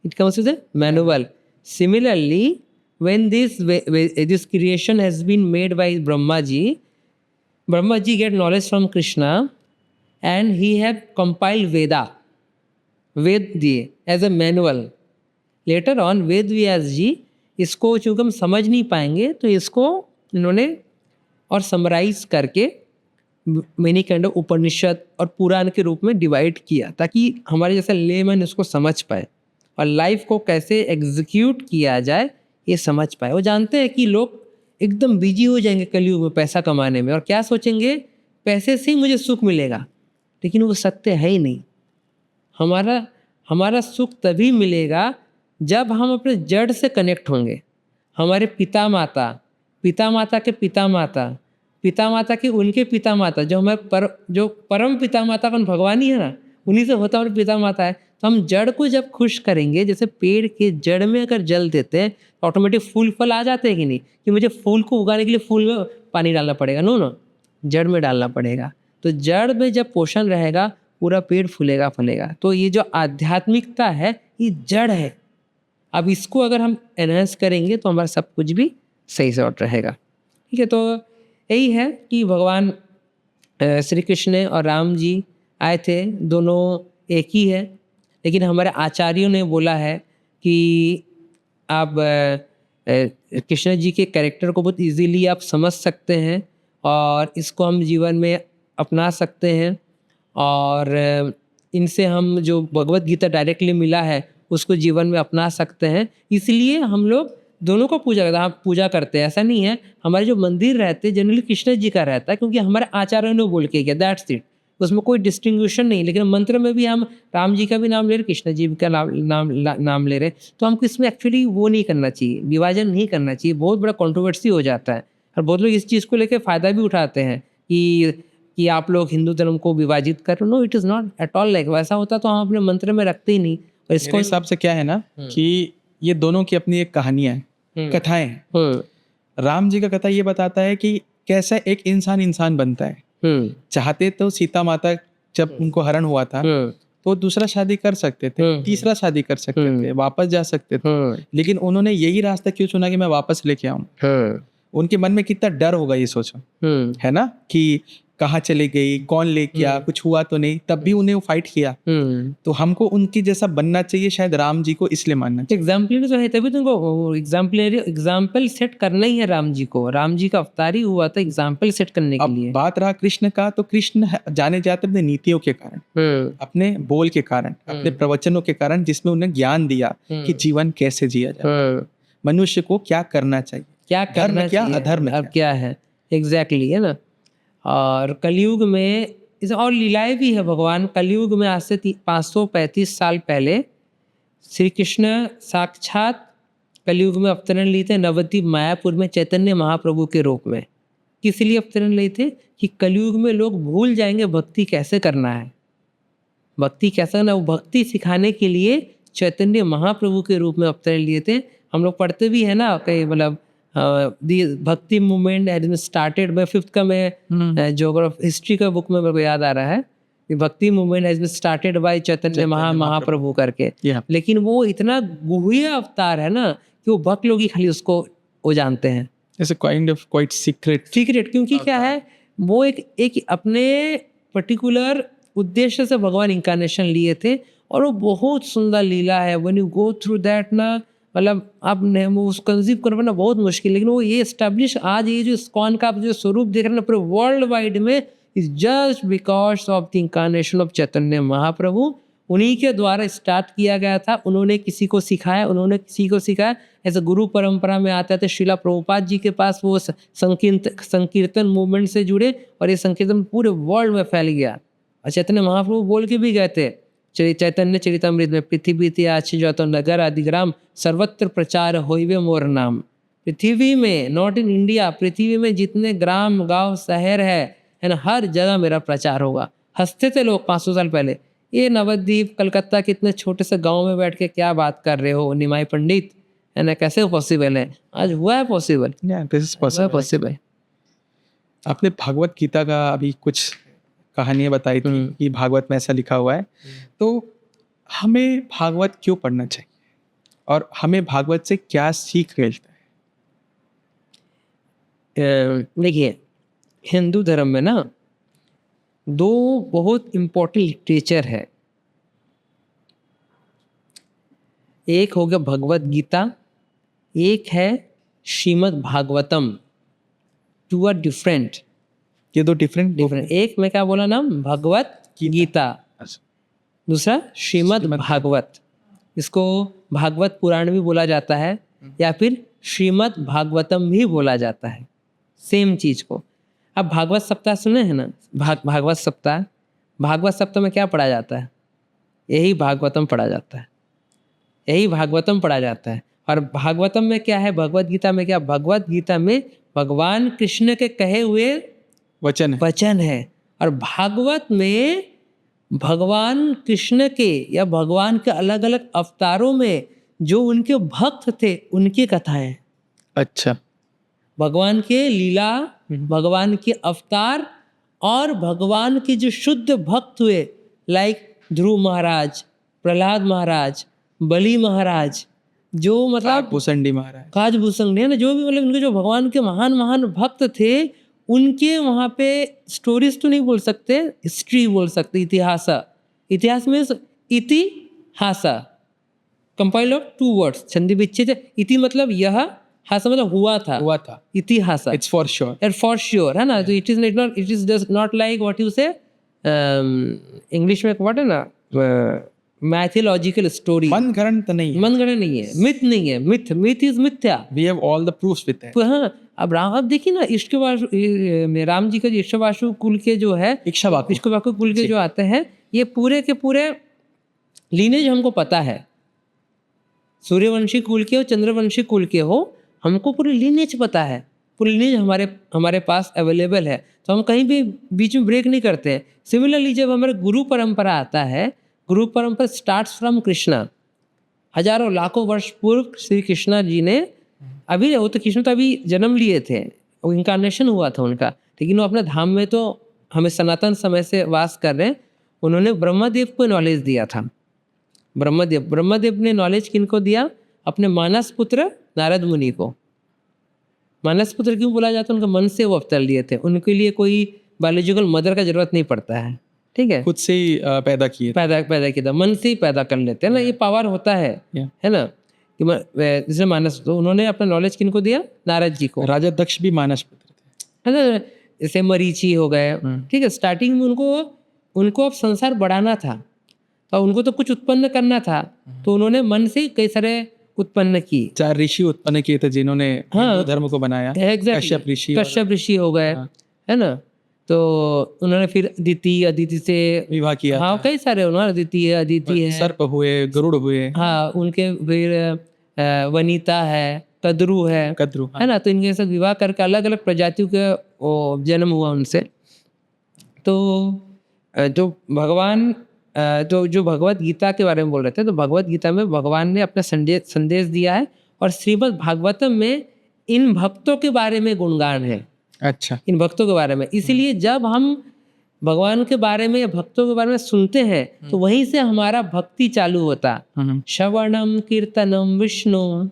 it comes with a manual. Similarly when this creation has been made by Brahma ji get knowledge from Krishna and he have compiled Veda दिए as a manual. Later on Ved Vyas ji इसको चूँकि हम समझ नहीं पाएंगे तो इसको इन्होंने और समराइज करके मैनी काइंड ऑफ उपनिषद और पुराण के रूप में डिवाइड किया ताकि हमारे जैसा लेमन इसको समझ पाए और लाइफ को कैसे एग्जीक्यूट किया जाए ये समझ पाए. वो जानते हैं कि लोग एकदम बिजी हो जाएंगे कलयुग में पैसा कमाने में और क्या सोचेंगे पैसे से ही मुझे सुख मिलेगा, लेकिन वो सत्य है ही नहीं. हमारा सुख तभी मिलेगा जब हम अपने जड़ से कनेक्ट होंगे. हमारे पिता माता के पिता माता के उनके पिता माता जो हमारे जो परम पिता माता कौन भगवान ही है ना, उन्हीं से होता हमारे पिता माता है. तो हम जड़ को जब खुश करेंगे, जैसे पेड़ के जड़ में अगर जल देते हैं तो ऑटोमेटिक फूल फल आ जाते हैं कि नहीं, कि मुझे फूल को उगाने के लिए फूल में पानी डालना पड़ेगा, नो जड़ में डालना पड़ेगा. तो जड़ में जब पोषण रहेगा पूरा पेड़ फूलेगा फलेगा. तो ये जो आध्यात्मिकता है ये जड़ है. अब इसको अगर हम एनहांस करेंगे तो हमारा सब कुछ भी सही से और रहेगा. ठीक है, तो यही है कि भगवान श्री कृष्ण और राम जी आए थे, दोनों एक ही है. लेकिन हमारे आचार्यों ने बोला है कि आप कृष्ण जी के कैरेक्टर को बहुत इजीली आप समझ सकते हैं और इसको हम जीवन में अपना सकते हैं और इनसे हम जो भगवत गीता डायरेक्टली मिला है उसको जीवन में अपना सकते हैं. इसलिए हम लोग दोनों को पूजा करते हैं. ऐसा नहीं है, हमारे जो मंदिर रहते हैं जनरली कृष्ण जी का रहता है क्योंकि हमारे आचार्यों ने बोल के किया, दैट्स इट. उसमें कोई डिस्टिंग्विशन नहीं. लेकिन मंत्र में भी हम राम जी का भी नाम ले रहे, कृष्ण जी का नाम ले रहे. तो हमको इसमें एक्चुअली वो नहीं करना चाहिए, विभाजन नहीं करना चाहिए. बहुत बड़ा कंट्रोवर्सी हो जाता है और बहुत लोग इस चीज़ को लेकर फ़ायदा भी उठाते हैं कि आप लोग हिंदू धर्म को विभाजित कर रहे हो. No, it is not at all like. वैसा होता तो हम अपने मंत्र में रखते ही नहीं. और
इसको हिसाब से क्या है ना कि ये दोनों की अपनी एक कहानियां हैं, कथाएं हैं. राम जी का कथा ये बताता है कि कैसा एक इंसान बनता है. चाहते तो सीता माता जब उनको हरण हुआ था तो दूसरा शादी कर सकते थे, तीसरा शादी कर सकते थे, वापस जा सकते थे. लेकिन उन्होंने यही रास्ता क्यों चुना कि मैं वापस लेके आऊं. उनके मन में कितना डर होगा ये सोचो, है ना, कि कहाँ चले गई, कौन ले किया, कुछ हुआ तो नहीं, तब भी उन्हें वो फाइट किया. तो हमको उनकी जैसा बनना चाहिए, शायद राम जी को इसलिए मानना चाहिए.
एग्जाम्पल तो है, तभी तुमको एग्जाम्पल सेट करना ही है. राम जी को, राम जी का अवतार ही हुआ था एग्जाम्पल सेट करने के लिए.
बात रहा कृष्ण का, तो कृष्ण जाने जाते अपने नीतियों के कारण, अपने बोल के कारण, अपने प्रवचनों के कारण, जिसमें उन्हें ज्ञान दिया कि जीवन कैसे जिया जाए, मनुष्य को क्या करना चाहिए,
क्या करना, क्या अधर्म क्या है. एग्जैक्टली है ना. और कलयुग में इस और लीलाएं भी है. भगवान कलयुग में आज से 535 साल पहले श्री कृष्ण साक्षात कलयुग में अवतरण लिए थे नवद्वीप मायापुर में चैतन्य महाप्रभु के रूप में. किस लिए अवतरण लिए थे? कि कलयुग में लोग भूल जाएंगे भक्ति कैसे करना है, भक्ति कैसे करना. वो भक्ति सिखाने के लिए चैतन्य महाप्रभु के रूप में अवतरण लिए थे. हम लोग पढ़ते भी है ना कई, मतलब bhakti movement has been started by 5th का मैं ज्योग्राफी हिस्ट्री का बुक में मेरे को याद आ रहा है कि bhakti movement has been started by Chaitanya Mahaprabhu करके. लेकिन वो इतना गुह्य अवतार है ना कि वो भक्त लोग ही खाली उसको वो जानते हैं.
It's a kind of quite secret
क्योंकि क्या है, वो एक अपने पर्टिकुलर उद्देश्य से भगवान इंकारनेशन लिए थे और वो बहुत सुंदर लीला है. When you go through that ना, मतलब आप उसको कंसीव कर पाना बहुत मुश्किल. लेकिन वो ये एस्टेब्लिश आज ये जो इस्कॉन का आप जो स्वरूप देख रहे हैं पूरे वर्ल्ड वाइड में is just because of the incarnation of Chaitanya Mahaprabhu. उन्हीं के द्वारा स्टार्ट किया गया था. उन्होंने किसी को सिखाया. ऐसे गुरु परंपरा में आते थे. श्रीला प्रभुपाद जी के पास वो संकीर्तन मूवमेंट से जुड़े और ये संकीर्तन पूरे वर्ल्ड में फैल गया. और चैतन्य महाप्रभु बोल के भी गए थे चैतन्य चरितमृत में, पृथ्वी इतिहास जो तो नगर आदिग्राम सर्वत्र प्रचार होइवे मोर नाम. पृथ्वी में, नॉट इन इंडिया, पृथ्वी में जितने ग्राम गांव शहर है ना, हर जगह मेरा प्रचार होगा. हंसते थे लोग 500 साल पहले, ये नवद्वीप कलकत्ता के इतने छोटे से गांव में बैठ के क्या बात कर रहे हो निमाई पंडित, है ना, कैसे पॉसिबल है. आज हुआ है पॉसिबल. पॉसिबल.
आपने भागवत गीता का अभी कुछ कहानियां बताई थी कि भागवत में ऐसा लिखा हुआ है. तो हमें भागवत क्यों पढ़ना चाहिए और हमें भागवत से क्या सीख मिलता है?
देखिए हिंदू धर्म में ना दो बहुत इम्पोर्टेंट लिटरेचर है। एक हो गया भगवत गीता, एक है Srimad Bhagavatam. Two are different,
ये दो डिफरेंट
डिफरेंट। एक मैं क्या बोला नाम, भगवत गीता, दूसरा श्रीमद् भागवत। इसको भागवत पुराण भी बोला जाता है या फिर श्रीमद् भागवतम भी बोला जाता है, सेम चीज को। अब भागवत सप्ताह सुने हैं ना, भागवत सप्ताह, भागवत सप्ताह में क्या पढ़ा जाता है? यही भागवतम पढ़ा जाता है, यही भागवतम पढ़ा जाता है। और भागवतम में क्या है, भगवत गीता में क्या, भगवत गीता में भगवान कृष्ण के कहे हुए वचन है। और भागवत में भगवान कृष्ण के या भगवान के अलग अलग अवतारों में जो उनके भक्त थे उनकी कथाएं।
अच्छा,
भगवान के लीला, भगवान के अवतार और भगवान के जो शुद्ध भक्त हुए, लाइक ध्रुव महाराज, प्रहलाद महाराज, बलि महाराज, जो मतलब
भूसंडी महाराज,
काजभूषण ने ना, जो भी मतलब उनके जो भगवान के महान महान भक्त थे, उनके वहाँ पे स्टोरीज तो नहीं बोल सकते, हिस्ट्री बोल सकते, इतिहास। इतिहास में इतिहास कंपाइल ऑफ टू वर्ड्स, संधि विच्छेद। इति मतलब यह, हासा मतलब हुआ था, इतिहास,
it's for sure,
and for sure है ना। तो it is just not like what you से इंग्लिश में व्हाट है ना, मैथोलॉजिकल स्टोरी।
मनगढ़ंत नहीं है,
मनगढ़ंत नहीं है, मिथ नहीं है, मिथ इज मिथ्या।
We have all the proofs with that.
हाँ, अब आप देखिए ना, इक्ष्वाकु, राम जी का जो इक्ष्वाकु कुल के जो है, इक्ष्वाकु कुल के जो आते हैं, ये पूरे के पूरे लीनेज हमको पता है। सूर्यवंशी कुल के हो, चंद्रवंशी कुल के हो, हमको पूरी लीनेज पता है, पूरी लीनेज हमारे पास अवेलेबल है, तो हम कहीं भी बीच में ब्रेक नहीं करते हैं। सिमिलरली जब हमारे गुरु परंपरा आता है, गुरु परंपरा स्टार्ट्स फ्रॉम कृष्णा। हजारों लाखों वर्ष पूर्व श्री कृष्णा जी ने, अभी वो तो कृष्ण तो अभी जन्म लिए थे, वो इनकारनेशन हुआ था उनका, लेकिन वो अपने धाम में तो हमें सनातन समय से वास कर रहे हैं। उन्होंने ब्रह्मदेव को नॉलेज दिया था। ब्रह्मदेव ने नॉलेज किनको दिया? अपने मानस पुत्र नारद मुनि को। मानस पुत्र क्यों बोला जाता है? उनके मन से वो अवतार लिए थे, उनके लिए कोई बायोलॉजिकल मदर का जरूरत नहीं पड़ता है, ठीक है,
खुद से ही पैदा किया था,
मन से ही पैदा कर लेते हैं ना, ये पावर होता है ना, कि जैसे मानस, तो उन्होंने अपना नॉलेज किनको दिया? नारद जी को।
राजा दक्ष भी मानस पुत्र थे,
है ना, जैसे मरीचि हो गए, ठीक है। स्टार्टिंग में उनको अब संसार बढ़ाना था, तो उनको तो कुछ उत्पन्न करना था, तो उन्होंने मन से कई सारे उत्पन्न की।
4 ऋषि उत्पन्न किए थे जिन्होंने हिंदू धर्म को बनाया।
कश्यप ऋषि हो गए, है ना, तो उन्होंने फिर अदिति से विवाह किया। हाँ, कई सारे उन्होंने, अदिति है,
सर्प हुए, गरुड़ हुए,
हाँ, उनके फिर वनीता है, कद्रू है, है ना, तो इनके साथ विवाह करके अलग अलग प्रजातियों के जन्म हुआ उनसे। तो जो भगवान जो भगवत गीता के बारे में बोल रहे थे, तो भगवत गीता में भगवान ने अपना संदेश दिया है, और श्रीमद् भागवतम में इन भक्तों के बारे में गुणगान है।
अच्छा,
इन भक्तों के बारे में, इसलिए जब हम भगवान के बारे में, भक्तों के बारे में सुनते हैं, तो वहीं से हमारा भक्ति चालू होता। श्रवणम कीर्तनम विष्णु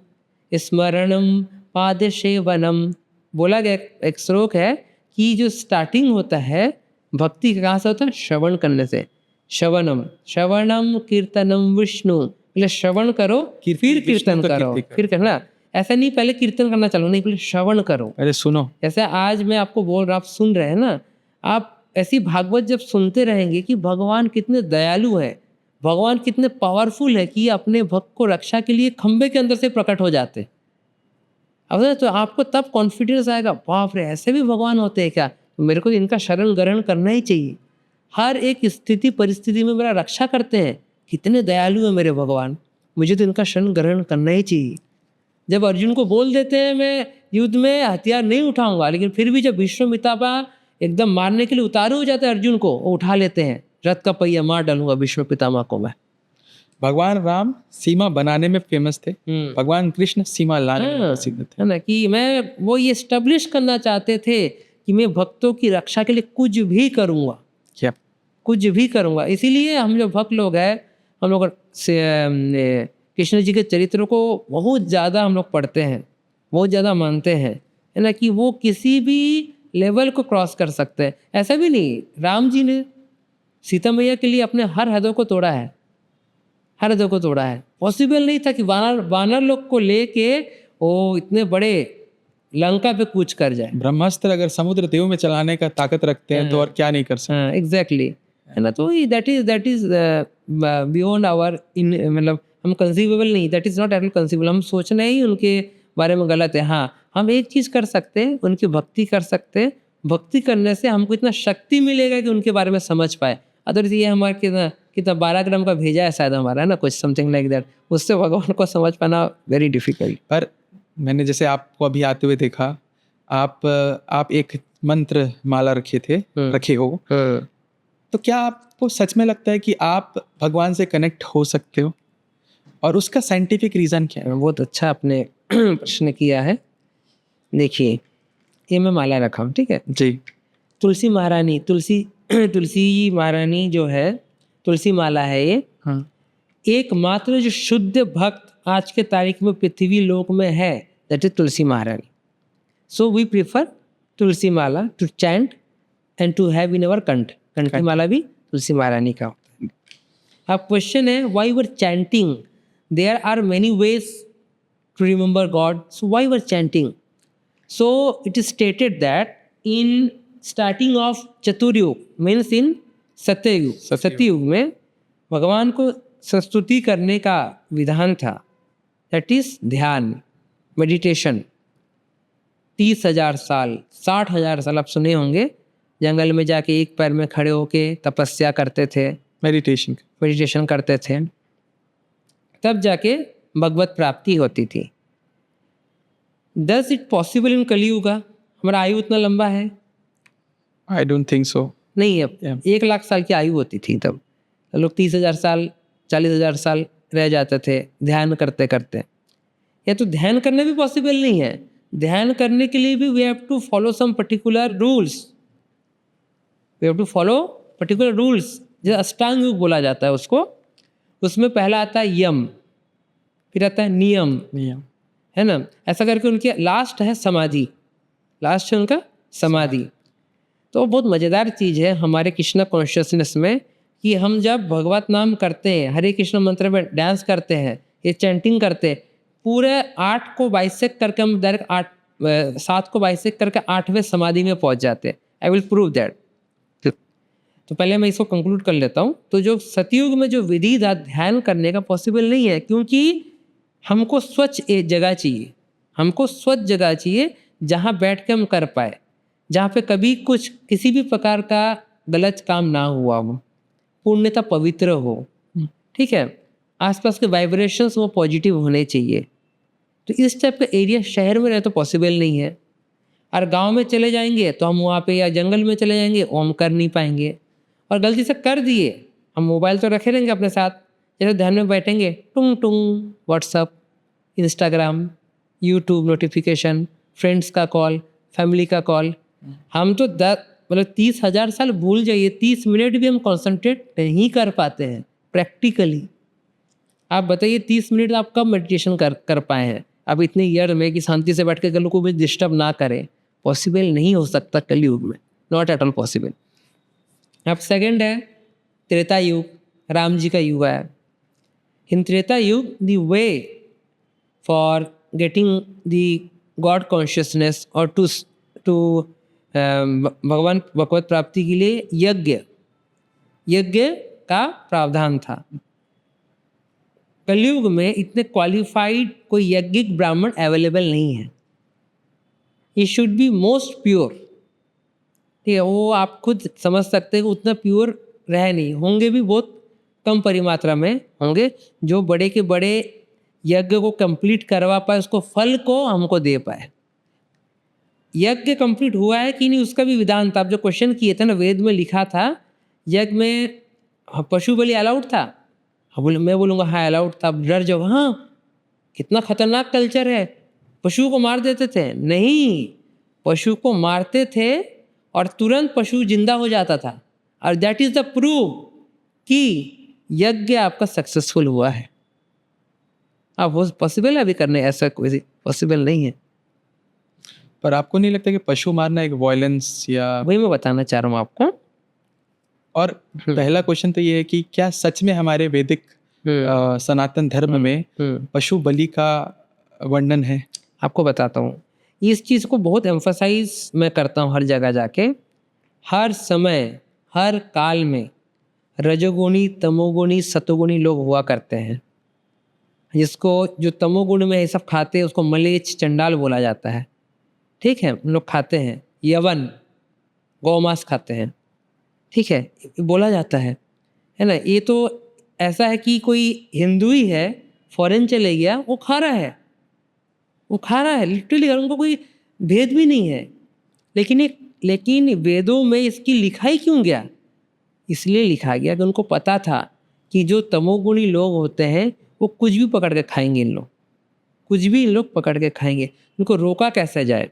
स्मरणम पाद सेवनम, बोला गया, एक श्लोक है कि जो स्टार्टिंग होता है भक्ति कहाँ से होता है? श्रवण करने से। श्रवणम कीर्तनम विष्णु, पहले श्रवण करो फिर कीर्तन करो, फिर करना। ऐसा नहीं पहले कीर्तन करना चालू, नहीं, पहले श्रवण करो,
पहले सुनो।
जैसे आज मैं आपको बोल रहा, आप सुन रहे हैं ना, आप ऐसी भागवत जब सुनते रहेंगे कि भगवान कितने दयालु है, भगवान कितने पावरफुल है, कि अपने भक्त को रक्षा के लिए खंबे के अंदर से प्रकट हो जाते। अब तो आपको तब कॉन्फिडेंस आएगा, बाप रे, ऐसे भी भगवान होते हैं क्या, तो मेरे को इनका शरण ग्रहण करना ही चाहिए। हर एक स्थिति परिस्थिति में मेरा रक्षा करते हैं, कितने दयालु है मेरे भगवान, मुझे तो इनका शरण ग्रहण करना ही चाहिए। जब अर्जुन को बोल देते हैं मैं युद्ध में हथियार नहीं उठाऊंगा, लेकिन फिर भी जब विश्वामित्रपा एकदम मारने के लिए उतारू हो जाते हैं अर्जुन को, वो उठा लेते हैं, रथ का पहिया मार डालूंगा विश्व पितामह को मैं।
भगवान राम सीमा बनाने में फेमस थे, भगवान कृष्ण सीमा लाने में प्रसिद्ध थे,
है ना, कि मैं वो ये एस्टेब्लिश करना चाहते थे कि मैं भक्तों की रक्षा के लिए कुछ भी करूँगा,
क्या
कुछ भी करूँगा। इसीलिए हम जो भक्त लोग हैं, हम लोग कृष्ण जी के चरित्रों को बहुत ज़्यादा हम लोग पढ़ते हैं, बहुत ज़्यादा मानते हैं, है ना, कि वो किसी भी लेवल को क्रॉस कर सकते हैं। ऐसा भी नहीं, राम जी ने सीता मैया के लिए अपने हर हदों को तोड़ा है, हर हदों को तोड़ा है। पॉसिबल नहीं था कि वानर लोग को लेके वो इतने बड़े लंका पे कूच कर जाए।
ब्रह्मास्त्र अगर समुद्र देव में चलाने का ताकत रखते हैं तो और क्या नहीं कर सकते।
हाँ, एग्जैक्टली, है ना। तो दैट इज बियॉन्ड आवर इन, मतलब हम कंसीवेबल नहीं, that is not at all conceivable. हम सोचना ही उनके बारे में गलत है। हाँ, हम एक चीज़ कर सकते हैं, उनकी भक्ति कर सकते हैं। भक्ति करने से हमको इतना शक्ति मिलेगा कि उनके बारे में समझ पाए। अदरवाइज ये हमारे कितना 12 ग्राम का भेजा है शायद हमारा, है ना, कुछ समथिंग लाइक दैट, उससे भगवान को समझ पाना वेरी डिफिकल्ट।
पर मैंने जैसे आपको अभी आते हुए देखा, आप एक मंत्र माला रखे हो, तो क्या आपको सच में लगता है कि आप भगवान से कनेक्ट हो सकते हो, और उसका साइंटिफिक रीज़न क्या है?
बहुत अच्छा आपने प्रश्न किया है। देखिए, ये मैं माला रखा हूँ, ठीक है।
जी।
तुलसी महारानी, तुलसी महारानी जो है, तुलसी माला है ये।
हाँ।
एकमात्र जो शुद्ध भक्त आज के तारीख में पृथ्वी लोक में है, that is Tulsi Maharani. So we prefer Tulsi mala to chant and to have in our कंठ की माला भी तुलसी महारानी का होता है। अब क्वेश्चन है, why were chanting? There are many ways to remember God, so why were chanting? So it is stated that in starting of Chaturyuga, means in Satyayuga में भगवान को स्तुति करने का विधान था, that is ध्यान, मेडिटेशन। 30,000 साल, 60,000 साल आप सुने होंगे, जंगल में जाके एक पैर में खड़े होके तपस्या करते थे, मेडिटेशन करते थे, तब जाके भगवत प्राप्ति होती थी। Does it possible in Kaliyuga? हमारा आयु उतना लंबा है?
I don't think so.
नहीं, अब 1 लाख साल की आयु होती थी तब। लोग 30,000 साल, 40,000 साल रह जाते थे ध्यान करते करते। या तो ध्यान करना भी पॉसिबल नहीं है। ध्यान करने के लिए भी we have to follow some particular rules, जैसे अष्टांग योग बोला जाता है उसको। उसमें पहला आता है यम, फिर आता है नियम, है ना। ऐसा करके उनके लास्ट है समाधि, लास्ट है उनका समाधि। तो बहुत मज़ेदार चीज़ है हमारे कृष्णा कॉन्शियसनेस में कि हम जब भगवत नाम करते हैं, हरे कृष्ण मंत्र में डांस करते हैं, ये चैंटिंग करते हैं, पूरे 8 को बाइसेक्ट करके हम डायरेक्ट 7 को बाइसेक्ट करके 8वें समाधि में पहुंच जाते हैं। I will prove that. तो पहले मैं इसको कंक्लूड कर लेता हूँ। तो जो सतयुग में जो विधि था ध्यान करने का, पॉसिबल नहीं है, क्योंकि हमको स्वच्छ एक जगह चाहिए, हमको स्वच्छ जगह चाहिए जहाँ बैठ के हम कर पाए, जहाँ पे कभी कुछ किसी भी प्रकार का गलत काम ना हुआ हो, पूर्णतः पवित्र हो, ठीक है। आसपास के वाइब्रेशंस वो पॉजिटिव होने चाहिए। तो इस टाइप का एरिया शहर में रहे तो पॉसिबल नहीं है। और गांव में चले जाएंगे तो हम वहाँ पे, या जंगल में चले जाएंगे वो हम कर नहीं पाएंगे। और गलती से कर दिए, हम मोबाइल तो रखे रहेंगे अपने साथ, जैसे ध्यान में बैठेंगे, टुंग टुंग WhatsApp, Instagram, YouTube notification, friends का कॉल, फैमिली का कॉल। हम तो 30,000 साल भूल जाइए, 30 मिनट भी हम कंसंट्रेट नहीं कर पाते हैं प्रैक्टिकली। आप बताइए 30 मिनट आप कब मेडिटेशन कर पाए हैं? अब इतने ईयर में कि शांति से बैठ के कल को भी डिस्टर्ब ना करें, पॉसिबल नहीं हो सकता कलयुग में, नॉट एट ऑल पॉसिबल। अब सेकंड है त्रेता युग, राम जी का युग है। इन त्रेता युग the way for getting the God consciousness और टू भगवान भगवत प्राप्ति के लिए यज्ञ का प्रावधान था। कलयुग में इतने क्वालिफाइड कोई यज्ञिक ब्राह्मण अवेलेबल नहीं है। ये शुड बी मोस्ट प्योर, ठीक है। वो आप खुद समझ सकते हैं कि उतना प्योर रह नहीं, होंगे भी बहुत कम परिमात्रा में होंगे जो बड़े के बड़े यज्ञ को कंप्लीट करवा पाए, उसको फल को हमको दे पाए। यज्ञ कंप्लीट हुआ है कि नहीं उसका भी विधान था। आप जो क्वेश्चन किए थे ना, वेद में लिखा था यज्ञ में पशु बलि अलाउड था। मैं बोलूँगा हाँ अलाउड था। अब डर जाओ, हाँ कितना खतरनाक कल्चर है, पशु को मार देते थे। नहीं, पशु को मारते थे और तुरंत पशु जिंदा हो जाता था, और दैट इज द प्रूफ कि यज्ञ आपका सक्सेसफुल हुआ है। अब वो पॉसिबल है अभी करने, ऐसा कोई पॉसिबल नहीं है।
पर आपको नहीं लगता कि पशु मारना एक वायलेंस या
वही मैं बताना चाह रहा हूँ आपको।
और पहला क्वेश्चन तो ये है कि क्या सच में हमारे वैदिक सनातन धर्म में पशु बलि का वर्णन है?
आपको बताता हूँ, इस चीज़ को बहुत एम्फसाइज मैं करता हूँ हर जगह जाके। हर समय हर काल में रजोगुणी तमोगुणी सतोगुणी लोग हुआ करते हैं। जिसको जो तमोगुण में ये सब खाते हैं उसको मलेच्छ चंडाल बोला जाता है। ठीक है, उन लोग खाते हैं यवन, गौमांस खाते हैं। ठीक है, ये बोला जाता है ना। ये तो ऐसा है कि कोई हिंदू ही है, फॉरेन चले गया, वो खा रहा है, वो खा रहा है लिटरली, और उनको कोई भेद भी नहीं है। लेकिन वेदों में इसकी लिखाई क्यों गया? इसलिए लिखा गया कि उनको पता था कि जो तमोगुणी लोग होते हैं वो कुछ भी पकड़ के खाएंगे, इन लोग कुछ भी इन लोग पकड़ के खाएंगे, इनको रोका कैसे जाए।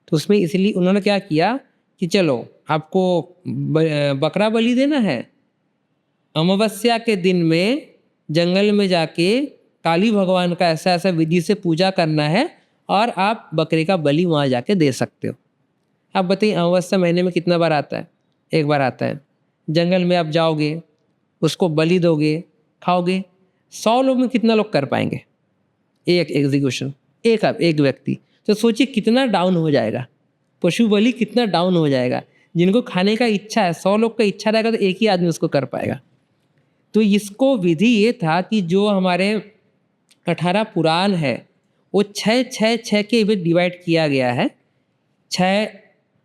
तो उसमें इसलिए उन्होंने क्या किया कि चलो आपको बकरा बलि देना है, अमावस्या के दिन में जंगल में जाके काली भगवान का ऐसा ऐसा विधि से पूजा करना है और आप बकरे का बलि वहाँ जाके दे सकते हो। आप बताइए अमावस्या महीने में कितना बार आता है? एक बार आता है। जंगल में आप जाओगे, उसको बलि दोगे, खाओगे, 100 लोग में कितना लोग कर पाएंगे? एक एग्जीक्यूशन, एक व्यक्ति। तो सोचिए कितना डाउन हो जाएगा, पशु बलि कितना डाउन हो जाएगा। जिनको खाने का इच्छा है, 100 लोग का इच्छा रहेगा तो एक ही आदमी उसको कर पाएगा। तो इसको विधि ये था कि जो हमारे 18 पुराण है वो 6 के डिवाइड किया गया है। 6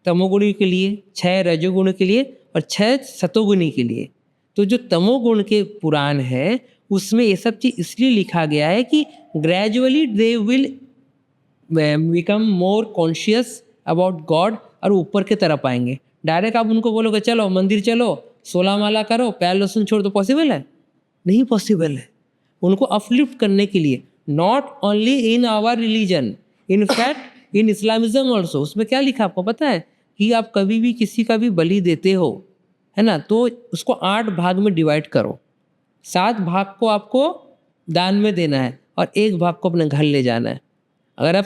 तमोगुणी के लिए, 6 रजोगुण के लिए और 6 सतोगुणी के लिए। तो जो तमोगुण के पुराण है उसमें ये सब चीज़ इसलिए लिखा गया है कि gradually they will become more conscious about God और ऊपर की तरफ आएंगे। डायरेक्ट आप उनको बोलोगे चलो मंदिर चलो, 16 माला करो, प्याज लहसुन छोड़, तो पॉसिबल है? नहीं पॉसिबल है। उनको अपलिफ्ट करने के लिए, not only in our religion, in fact in Islamism also. उसमें क्या लिखा आपको पता है कि आप कभी भी किसी का भी बलि देते हो, है ना, तो उसको 8 भाग में डिवाइड करो। 7 भाग को आपको दान में देना है और 1 भाग को अपने घर ले जाना है। अगर आप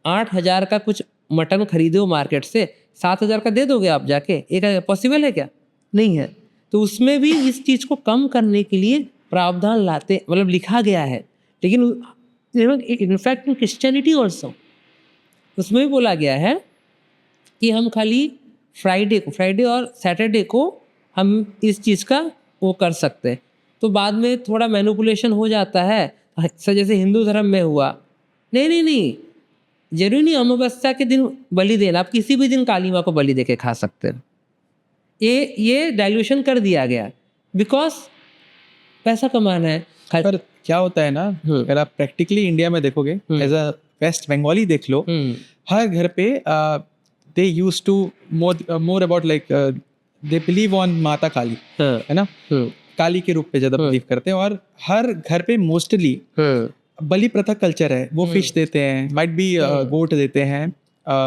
8,000 का कुछ मटन खरीदे हो मार्केट से, 7,000 का दे दोगे आप जाके? एक पॉसिबल है क्या? नहीं है। तो उसमें भी इस चीज़ को कम करने के लिए प्रावधान लाते, मतलब लिखा गया है। लेकिन इनफैक्ट इन क्रिश्चियनिटी ऑल्सो उसमें भी बोला गया है कि हम खाली फ्राइडे और सैटरडे को हम इस चीज़ का वो कर सकते हैं। तो बाद में थोड़ा मैनिपुलेशन हो जाता है, जैसे हिंदू धर्म में हुआ। नहीं, जरूरी नहीं अमावस्या के दिन बलि देना, आप किसी भी दिन काली माँ को बलि दे के खा सकते हैं। ये डाइल्यूशन कर दिया गया बिकॉज पैसा कमाना है।
पर क्या होता है ना, अगर आप प्रैक्टिकली इंडिया में देखोगे, एज अ वेस्ट बंगाली देख लो, हर घर पे they use to more about like they believe on Mata Kali, है ना, काली के रूप पे ज्यादा बिलीव करते हैं। और हर घर पे मोस्टली बलि प्रथा कल्चर है। वो फिश देते हैं, माइट बी गोट देते हैं,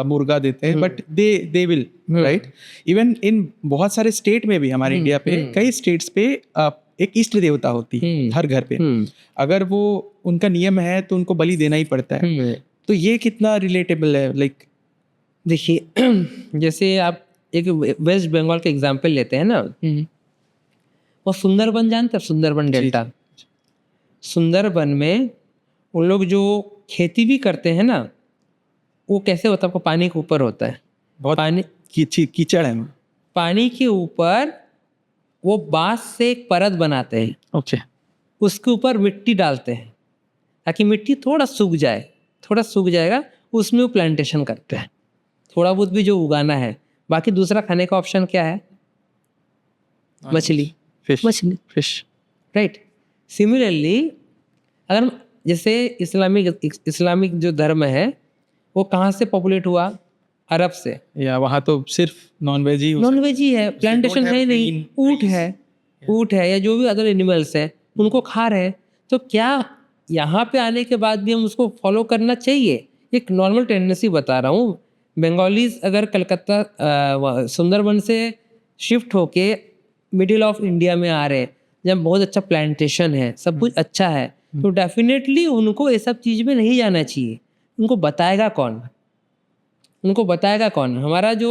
मुर्गा देते हैं, but they will write. Even in बहुत सारे स्टेट में भी, हमारे इंडिया पे कई स्टेट्स पे एक इष्ट देवता होती है हर घर पे। अगर वो उनका नियम है तो उनको बलि देना ही पड़ता है। तो ये कितना रिलेटेबल है? लाइक
देखिए जैसे आप एक वेस्ट बंगाल का एग्जाम्पल लेते हैं ना, वो सुंदरबन जानते हैं? सुंदरबन डेल्टा, सुंदरबन में उन लोग जो खेती भी करते हैं ना, वो कैसे होता है? आपको पानी के ऊपर होता है,
बहुत
पानी
कीचड़ है,
पानी के ऊपर वो बांस से एक परत बनाते हैं।
ओके,
उसके ऊपर मिट्टी डालते हैं ताकि मिट्टी थोड़ा सूख जाए, थोड़ा सूख जाएगा, उसमें वो प्लांटेशन करते हैं। थोड़ा बहुत भी जो उगाना है, बाकी दूसरा खाने का ऑप्शन क्या है? मछली, फिश, राइट। सिमिलरली अगर जैसे इस्लामिक जो धर्म है वो कहाँ से पॉपुलेट हुआ? अरब से।
या वहाँ तो सिर्फ नॉन वेज ही
है, प्लांटेशन है नहीं, ऊँट है या जो भी अदर एनिमल्स है उनको खा रहे हैं। तो क्या यहाँ पे आने के बाद भी हम उसको फॉलो करना चाहिए? एक नॉर्मल टेंडेंसी बता रहा हूँ। बंगालीज अगर कलकत्ता सुंदरबन से शिफ्ट होके मिडिल ऑफ इंडिया में आ रहे हैं, जब बहुत अच्छा प्लांटेशन है, सब कुछ अच्छा है, तो डेफिनेटली उनको ये सब चीज़ में नहीं जाना चाहिए। उनको बताएगा कौन? उनको बताएगा कौन? हमारा जो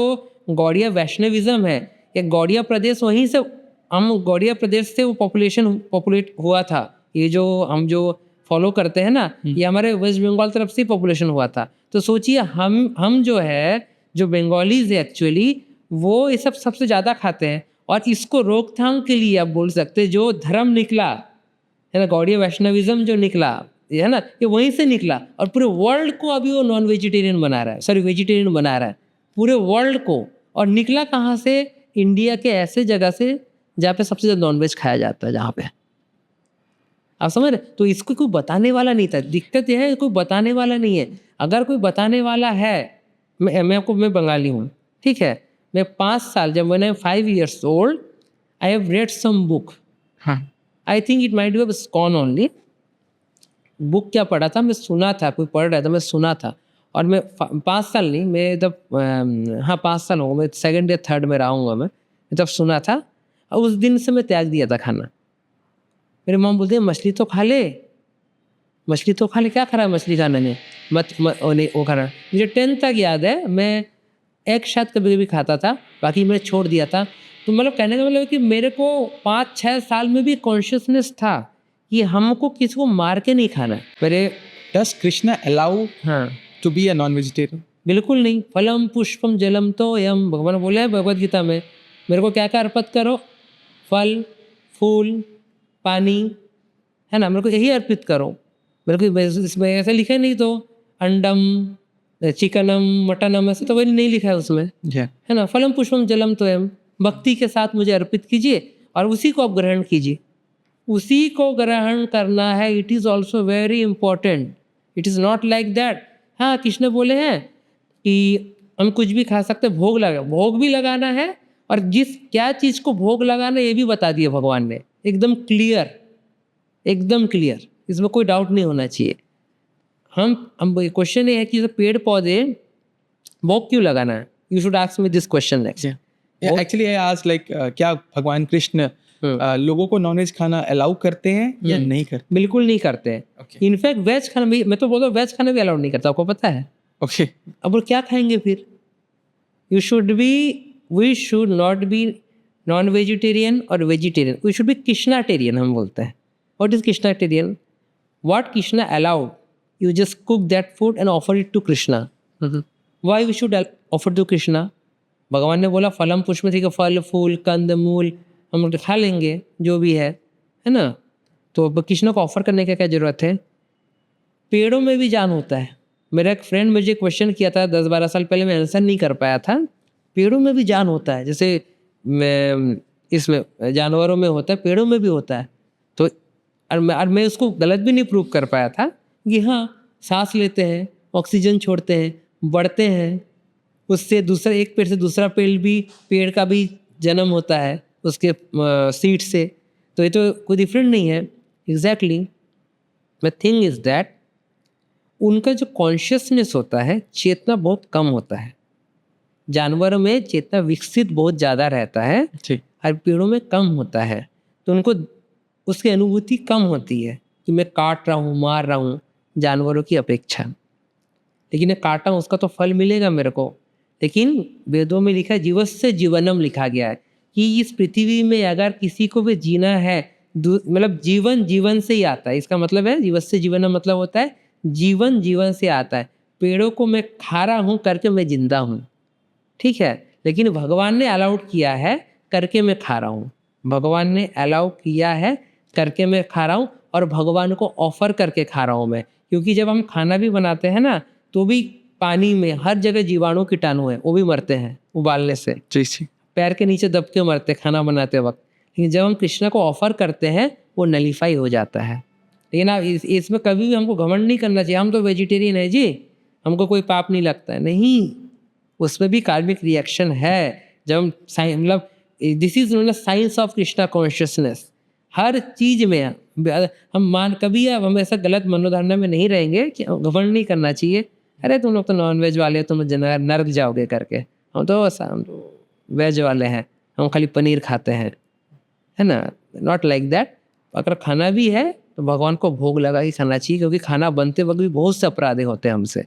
गौड़िया वैष्णविज्म है, ये गौड़िया प्रदेश वहीं से, हम गौड़िया प्रदेश से वो पॉपुलेट हुआ था। ये जो हम जो फॉलो करते हैं ना, ये हमारे वेस्ट बंगाल तरफ से पॉपुलेशन हुआ था। तो सोचिए हम जो है, जो बंगालीज है एक्चुअली, वो ये सब सबसे ज़्यादा खाते हैं। और इसको रोकथाम के लिए आप बोल सकते हैं, जो धर्म निकला है ना, गौड़ीय वैष्णविज्म जो निकला, ये है ना, ये वहीं से निकला। और पूरे वर्ल्ड को अभी वो नॉन वेजिटेरियन बना रहा है, सॉरी वेजिटेरियन बना रहा है पूरे वर्ल्ड को। और निकला कहाँ से? इंडिया के ऐसे जगह से जहाँ पे सबसे ज़्यादा नॉनवेज खाया जाता है, जहाँ पे, आप समझ रहे? तो इसको कोई बताने वाला नहीं था। दिक्कत यह है, कोई बताने वाला नहीं है। अगर कोई बताने वाला है, मैं बंगाली हूँ, ठीक है, मैं 5 साल, जब मैंने 5 years old, I have read some book,
हाँ,
I think it might be ISKCON only. Book क्या पढ़ा था, मैं सुना था, कोई पढ़ रहा था, मैं सुना था। और मैं 5 साल नहीं, मैं जब हाँ 5 साल हो, मैं 2nd या 3rd में रहूँगा, मैं तब सुना था। और उस दिन से मैं त्याग दिया था खाना। मेरे मॉम बोलते हैं मछली तो खा ले, मछली तो खा ले, क्या खरा मछली खाने में, वो खाना। मुझे 10th तक याद है, मैं एक शायद कभी कभी खाता था, बाकी मैं छोड़ दिया था। तो मतलब कहने का मतलब है कि मेरे को 5-6 साल में भी कॉन्शियसनेस था कि हमको किसी को मार के नहीं खाना है। मेरे
डस कृष्णा अलाउ
हाँ
to be a non vegetarian?
बिल्कुल नहीं। फलम पुष्पम जलम तो यम, भगवान बोले हैं भगवद गीता में, मेरे को क्या क्या अर्पित करो, फल फूल पानी, है ना, मेरे को यही अर्पित करो। मेरे को इसमें ऐसे लिखा नहीं, तो अंडम चिकनम मटनम ऐसे तो वही नहीं लिखा है उसमें, है ना। फलम पुष्पम जलम तो यम, भक्ति के साथ मुझे अर्पित कीजिए और उसी को आप ग्रहण कीजिए, उसी को ग्रहण करना है। It is also very important, it is not like that. हाँ, कृष्ण बोले हैं कि हम कुछ भी खा सकते, भोग भी लगाना है, और जिस क्या चीज़ को भोग लगाना ये भी बता दिया भगवान ने, एकदम क्लियर, एकदम क्लियर, इसमें कोई डाउट नहीं होना चाहिए। हम क्वेश्चन ये है कि पेड़ पौधे भोग क्यों लगाना है? You should ask me this question next.
Actually I ask like क्या भगवान कृष्ण लोगों को नॉनवेज खाना अलाउ करते हैं या नहीं करते?
बिल्कुल नहीं करते हैं। इनफैक्ट वेज खाना भी, मैं तो बोल रहा हूँ वेज खाना भी अलाउड नहीं करता, आपको पता है?
ओके,
अब वो क्या खाएंगे फिर? We should not be non vegetarian और vegetarian, we should be Krishnatarian, हम बोलते हैं। What is Krishnatarian? What Krishna allowed, you just cook that food and offer it to Krishna. Why we should offer to Krishna? भगवान ने बोला फलम पुष्प, ठीक है, फल फूल कंद मूल हम लोग खा लेंगे जो भी है ना। तो कृष्ण को ऑफर करने का क्या जरूरत है? पेड़ों में भी जान होता है। मेरा एक फ्रेंड मुझे क्वेश्चन किया था 10-12 साल पहले, मैं आंसर नहीं कर पाया था। पेड़ों में भी जान होता है, जैसे इसमें जानवरों में होता है, पेड़ों में भी होता है। तो और मैं उसको गलत भी नहीं प्रूव कर पाया था कि हाँ, सांस लेते हैं, ऑक्सीजन छोड़ते हैं, बढ़ते हैं, उससे दूसरा एक पेड़ से दूसरा पेड़ का भी जन्म होता है उसके सीड से। तो ये तो कोई डिफरेंट नहीं है। Exactly the thing is that उनका जो कॉन्शियसनेस होता है, चेतना बहुत कम होता है। जानवरों में चेतना विकसित बहुत ज़्यादा रहता है और पेड़ों में कम होता है। तो उनको उसकी अनुभूति कम होती है कि मैं काट रहा हूँ, मार रहा हूँ, जानवरों की अपेक्षा। लेकिन ये काटा हूँ, उसका तो फल मिलेगा मेरे को। लेकिन वेदों में लिखा है, जीवस्य जीवनम लिखा गया है कि इस पृथ्वी में अगर किसी को भी जीना है, मतलब जीवन से ही आता है। इसका मतलब है जीवस्य जीवनम मतलब होता है जीवन से आता है। पेड़ों को मैं खा रहा हूँ करके मैं जिंदा हूँ, ठीक है, लेकिन भगवान ने अलाउड किया है करके मैं खा रहा हूँ। भगवान ने अलाउ किया है करके मैं खा रहा हूँ, और भगवान को ऑफर करके खा रहा हूँ मैं। क्योंकि जब हम खाना भी बनाते हैं ना, तो भी पानी में हर जगह जीवाणु कीटाणु है, वो भी मरते हैं उबालने से, पैर के नीचे दब के मरते खाना बनाते वक्त। लेकिन जब हम कृष्ण को ऑफर करते हैं, वो नलीफाई हो जाता है। लेकिन आप इसमें कभी भी हमको घमंड नहीं करना चाहिए, हम तो वेजिटेरियन है जी, हमको कोई पाप नहीं लगता है। नहीं, उसमें भी कार्मिक रिएक्शन है। जब हम मतलब this is known as science of Krishna consciousness. हर चीज़ में हम कभी अब हम ऐसा गलत मनोधारणा में नहीं रहेंगे कि घमंड नहीं करना चाहिए, अरे तुम लोग तो नॉन वेज वाले हो, तुम नर्क जाओगे करके। हम तो वेज वाले हैं, हम खाली पनीर खाते हैं, है ना। Not like that. अगर खाना भी है तो भगवान को भोग लगा ही खाना चाहिए, क्योंकि खाना बनते वक्त भी बहुत से अपराध होते हैं हमसे।